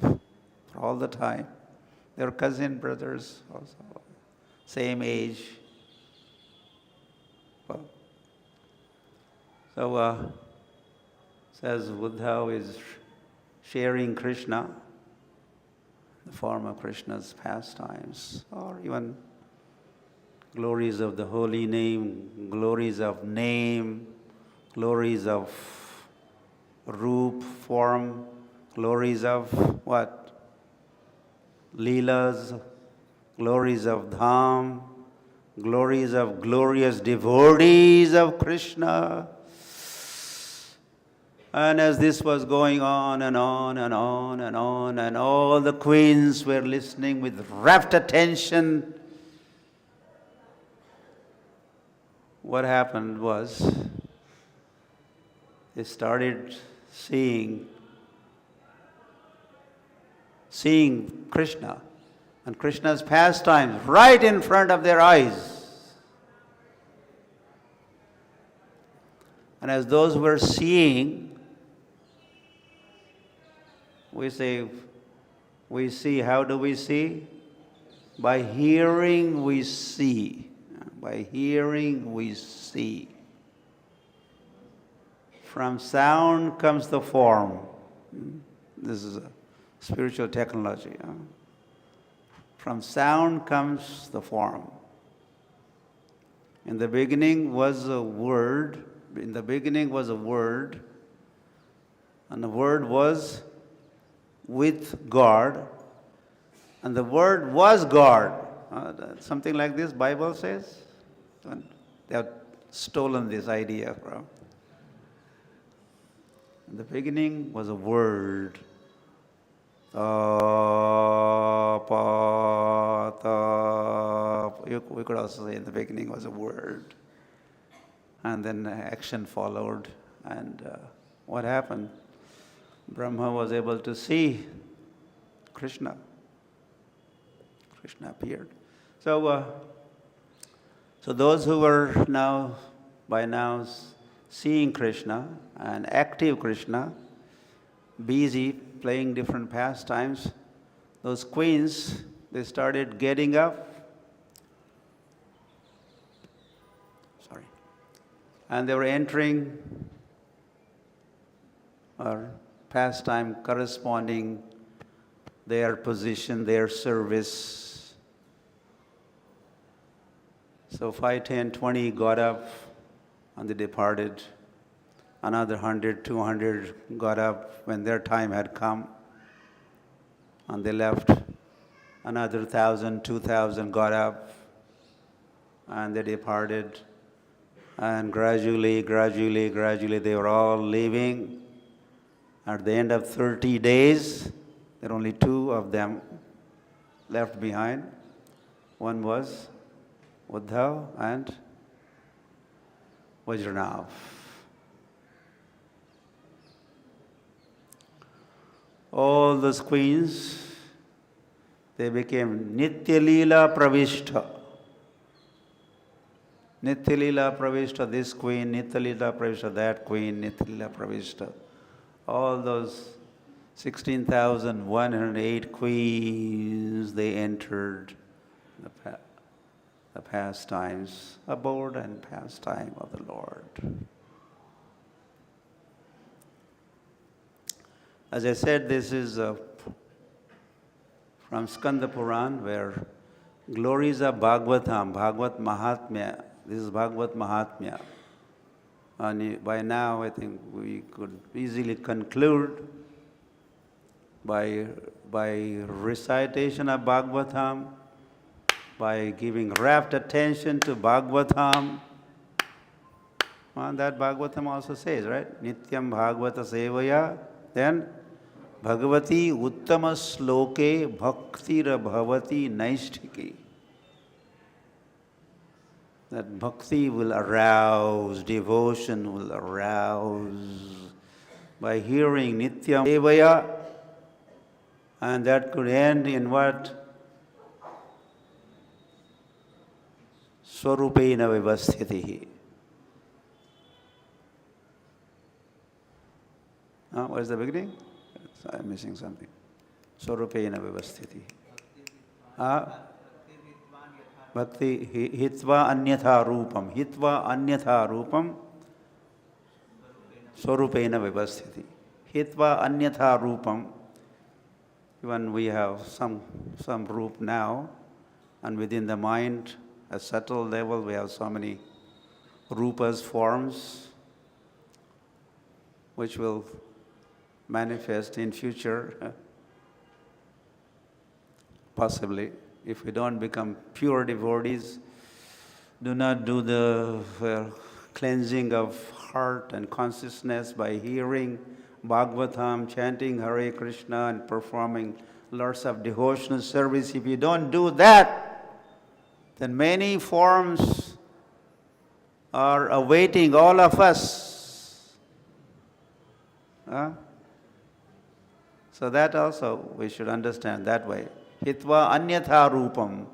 for all the time. They were cousin brothers also, same age. So says Uddhav is sharing Krishna, the form of Krishna's pastimes, or even glories of the holy name, glories of name, glories of roop, form, glories of what? Leelas, glories of dham, glories of glorious devotees of Krishna. And as this was going on and on and on and on, and all the queens were listening with rapt attention, what happened was they started seeing Krishna and Krishna's pastimes right in front of their eyes. And as those who were seeing, we see, how do we see? By hearing we see. By hearing we see. From sound comes the form. This is a spiritual technology. From sound comes the form. In the beginning was a word. In the beginning was a word. And the word was with God. And the word was God. Something like this, Bible says. They have stolen this idea from. In the beginning was a word. We could also say in the beginning was a word. And then action followed. And what happened? Brahma was able to see Krishna. Krishna appeared. So those who were by now seeing Krishna and active Krishna, busy playing different pastimes, those queens, they started getting up. And they were entering or pastime corresponding their position, their service. So 5, 10, 20 got up and they departed. Another 100, 200 got up when their time had come and they left. Another 1,000, 2,000 got up and they departed. And gradually they were all leaving. At the end of 30 days, there were only 2 of them left behind. One was Uddhav and Vajranav. All those queens, they became Nitya Leela Pravishta. Nitya Leela Pravishta, this queen, Nitya Leela Pravishta, that queen, Nitya Leela Pravishta. All those 16,108 queens, they entered the pastimes, abode and pastime of the Lord. As I said, this is from Skanda Puran, where glories of Bhagavatam, Bhagavat Mahatmya. This is Bhagavat Mahatmya. And by now, I think we could easily conclude by recitation of Bhagavatam, by giving rapt attention to Bhagavatam. And that Bhagavatam also says, right? Nityam Bhagavata Sevaya, then Bhagavati Uttama Sloke Bhaktira Bhavati Naishtiki. That bhakti will arouse, devotion will arouse by hearing Nityam Sevaya, and that could end in what? Swarupena Vivasthitihi. What is the beginning? I'm missing something. Swarupena Vivasthitihi. Bhakti hitva anyatha rupam. Hitva anyatha rupam swarupena vivasthiti. Hitva anyatha rupam. Even we have some roop now, and within the mind, at subtle level, we have so many rupas, forms, which will manifest in future, possibly. If we don't become pure devotees, do not do the cleansing of heart and consciousness by hearing Bhagavatam, chanting Hare Krishna and performing lots of devotional service. If you don't do that, then many forms are awaiting all of us. So that also we should understand that way. Hitva anyatha rupam,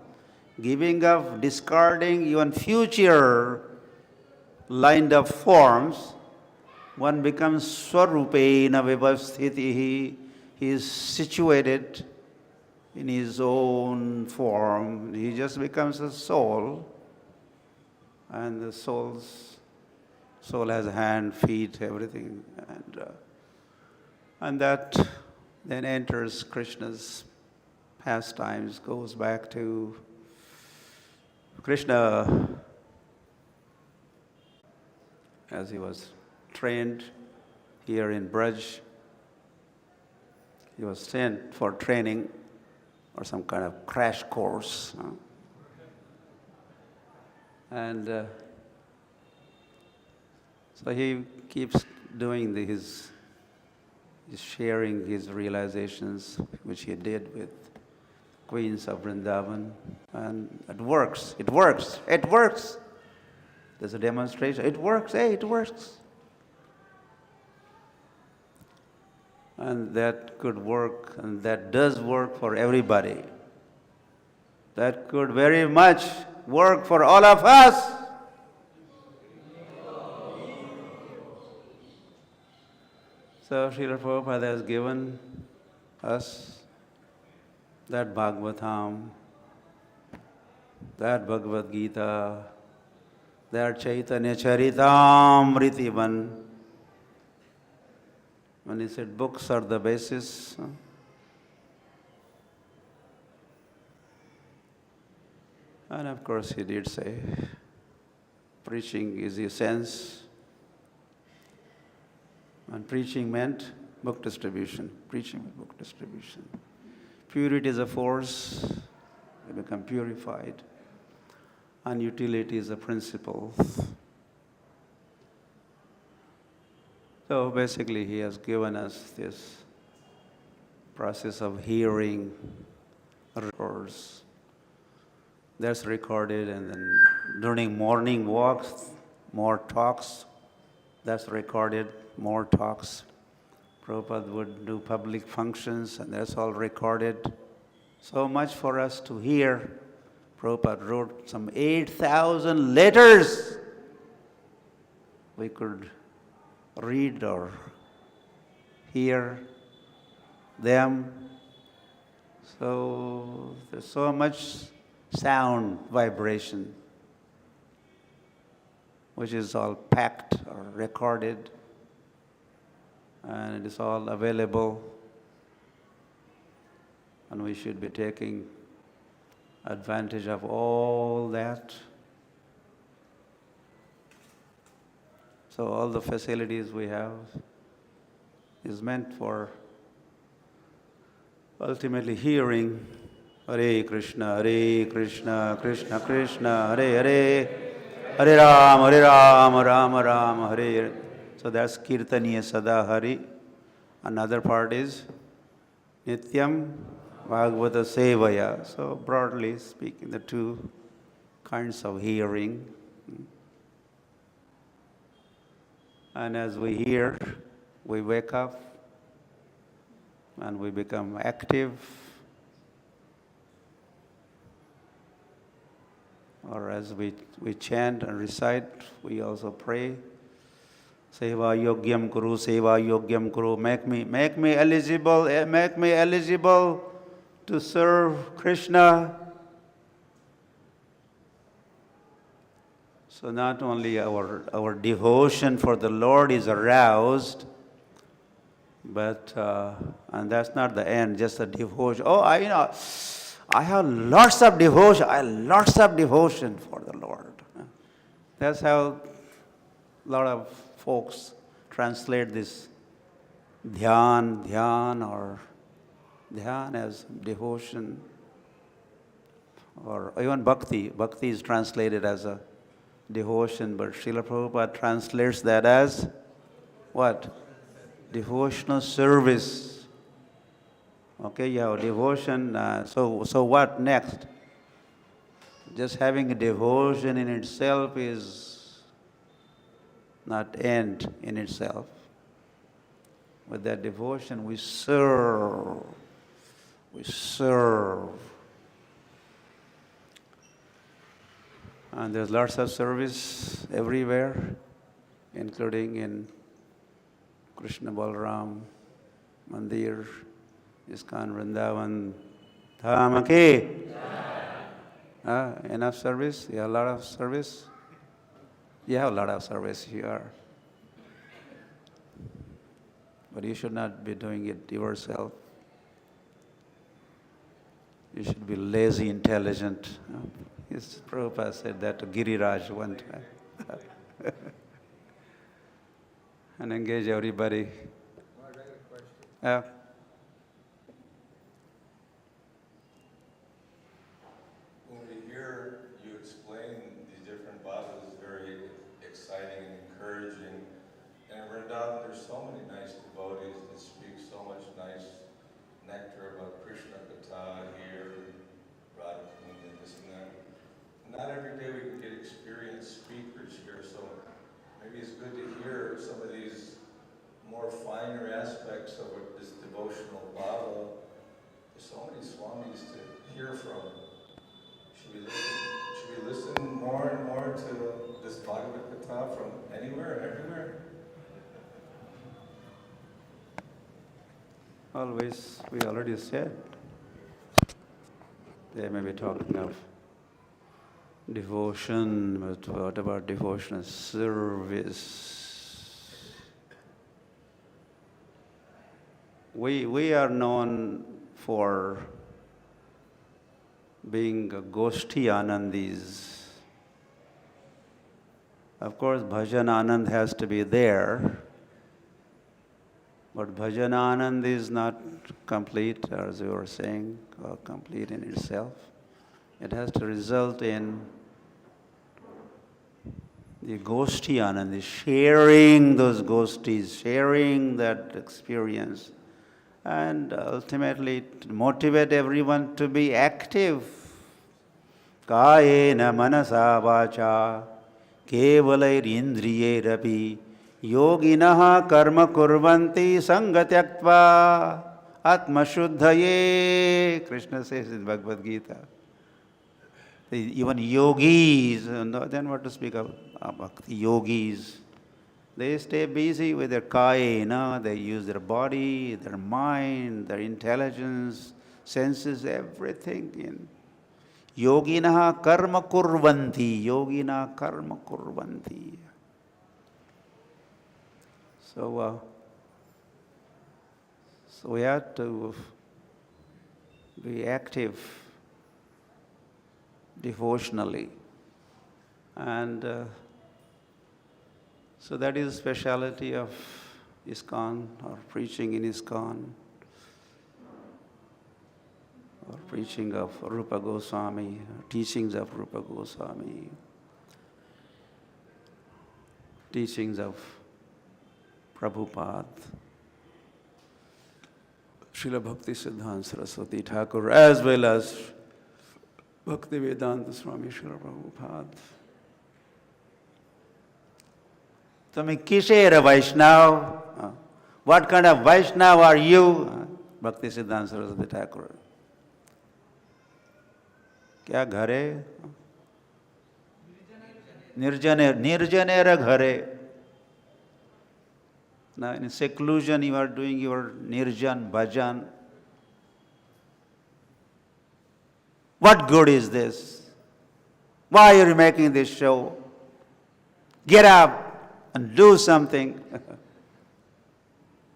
giving up, discarding even future lined up forms, one becomes swarupena vivasthitihi. He is situated in his own form. He just becomes a soul, and the soul has hand, feet, everything, and that then enters Krishna's pastimes, goes back to Krishna as he was trained here in Braj. He was sent for training or some kind of crash course. And so he keeps doing his sharing his realizations, which he did with queens of Vrindavan, and it works. There's a demonstration. It works. It works. And that could work, and that does work for everybody. That could very much work for all of us. So Srila Prabhupada has given us that Bhagavatam, that Bhagavad Gita, that Chaitanya Charitamritivan. When he said books are the basis, and of course he did say preaching is the essence, and preaching meant book distribution, preaching with book distribution. Purity is a force, we become purified, and utility is a principle. So basically he has given us this process of hearing records That's recorded, and then during morning walks, more talks, that's recorded, more talks. Prabhupada would do public functions, and that's all recorded. So much for us to hear. Prabhupada wrote some 8,000 letters. We could read or hear them. So there's so much sound vibration, which is all packed or recorded, and it is all available, and we should be taking advantage of all that. So all the facilities we have is meant for ultimately hearing Hare Krishna, Krishna Krishna, Hare Hare, Hare Ram, Ram Ram, Hare Hare. So that's Kirtaniya Sada Hari. Another part is Nityam Bhagavata Sevaya. So broadly speaking, the two kinds of hearing. And as we hear, we wake up and we become active. Or as we chant and recite, we also pray. Seva yogyam kuru, seva yogyam kuru. Make me eligible to serve Krishna. So not only our devotion for the Lord is aroused, but and that's not the end, just the devotion. I have lots of devotion for the Lord. That's how a lot of folks translate this dhyan as devotion, or even bhakti. Bhakti is translated as a devotion, but Srila Prabhupada translates that as what? Devotional service. Okay, you have devotion, so what next? Just having a devotion in itself is not end in itself. With that devotion, we serve. And there's lots of service everywhere, including in Krishna Balaram Mandir, ISKCON Vrindavan, Dhamake. Enough service? You have a lot of service? You have a lot of service here. But you should not be doing it yourself. You should be lazy, intelligent. His Prabhupada said that to Giriraj one time. And engage everybody. Maharaj, I got a question. Yeah. When we hear you explain these different bhavas, it's very exciting and encouraging. And in Vrindavan, there's so many nice devotees that speak so much nice nectar about Krishna Katha here, Radha Kund, and this and that. Not every day we can get experienced speakers here, so maybe it's good to hear some of these more finer aspects of what this devotional bhava. There's so many swamis to hear from. Should we listen more and more to this Bhagavad Gita from anywhere and everywhere? Always, we already said, they may be talking of devotion, but what about devotional service? We are known for being Goshti Anandis. Of course, Bhajan Anand has to be there, but Bhajan Anand is not complete, as you were saying, or complete in itself. It has to result in the Goshti Anand, sharing those Goshtis, sharing that experience, and ultimately to motivate everyone to be active Kayena manasa vacha kevalairindrayerapi yoginaha karma kurvanti sangatyaktva atmashuddhaye. Krishna says in Bhagavad Gita. Even yogis, then what to speak of bhakti yogis, they stay busy with their kayena, they use their body, their mind, their intelligence, senses, everything in. Yoginaha karma kurvanti, yogina karma kurvanti. So we have to be active devotionally. And so that is the speciality of ISKCON, or preaching in ISKCON, or preaching of Rupa Goswami, teachings of Rupa Goswami, teachings of Prabhupada, Srila Bhakti Siddhanta Saraswati Thakur, as well as Bhakti Vedanta Swami Srila Prabhupada. Tumi kisera Vaishnav? What kind of Vaishnav are you? Bhakti Siddhanta Saraswati Thakur. Kya ghare? Nirjanera ghare. Now in seclusion you are doing your nirjan bhajan. What good is this? Why are you making this show? Get up and do something.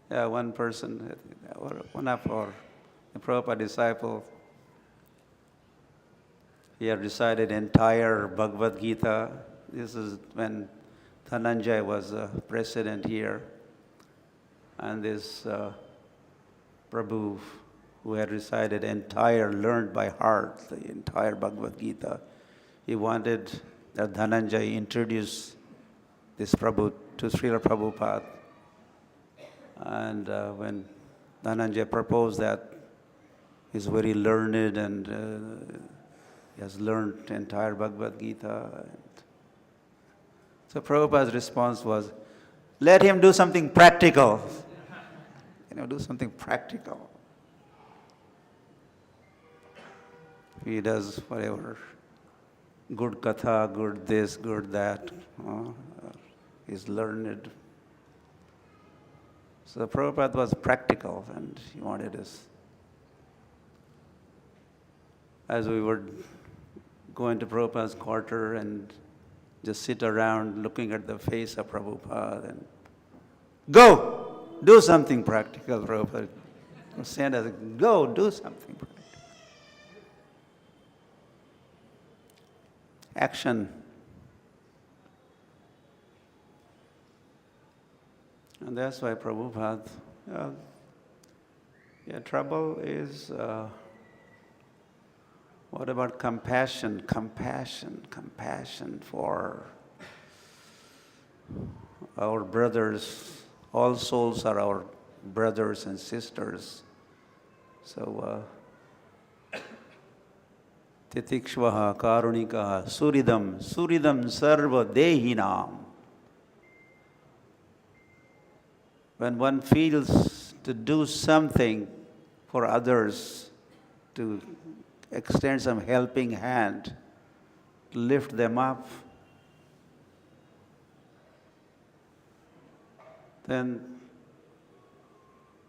Yeah, one person, one of our Prabhupada disciple, he had recited entire Bhagavad Gita. This is when Dhananjay was president here. And this Prabhu, who had recited learned by heart, the entire Bhagavad Gita, he wanted that Dhananjay introduce this Prabhu to Srila Prabhupada. And when Dhananjay proposed that, he's very learned and he has learned the entire Bhagavad Gita. So Prabhupada's response was, let him do something practical. Do something practical. He does whatever, good katha, good this, good that. He's learned. So Prabhupada was practical and he wanted us. As we would go into Prabhupada's quarter and just sit around looking at the face of Prabhupada and go! Do something practical, Prabhupada. Send us, go, do something practical. Action. And that's why Prabhupada, trouble is, what about compassion? Compassion for our brothers. All souls are our brothers and sisters. So, titikshvaha karunikaha suridam sarva dehinam. When one feels to do something for others, to extend some helping hand, to lift them up, then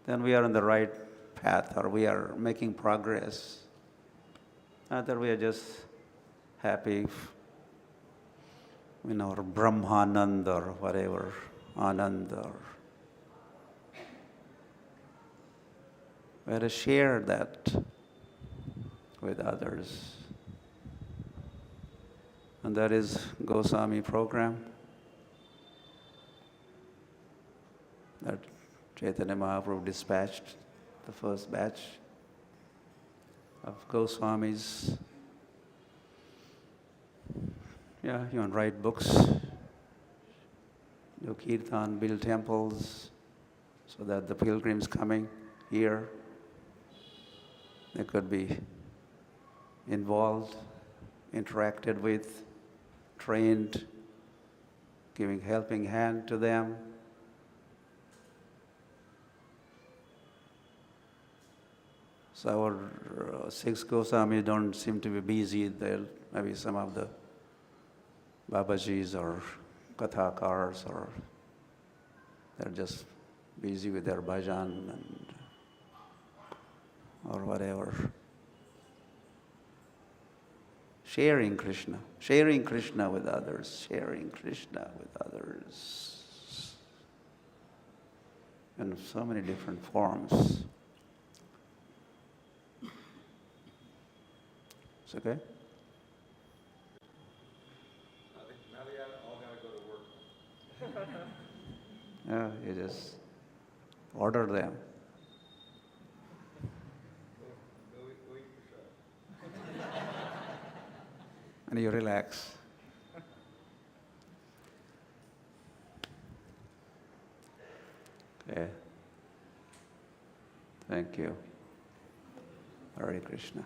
we are on the right path, or we are making progress. Not that we are just happy, or Brahmananda or whatever, Ananda. We have to share that with others. And that is Goswami program that Chaitanya Mahaprabhu dispatched, the first batch of Goswamis. Yeah, you want to write books, do kirtan, build temples, so that the pilgrims coming here, they could be involved interacted with, trained, giving helping hand to them. So our six Goswamis don't seem to be busy. Maybe some of the Babajis or Kathakars, or they're just busy with their bhajan and or whatever. Sharing Krishna with others, sharing Krishna with others. In so many different forms. It's okay? Now they all gotta go to work. Yeah, you just order them. Go eat your shot. And you relax. Okay. Thank you. Hare Krishna.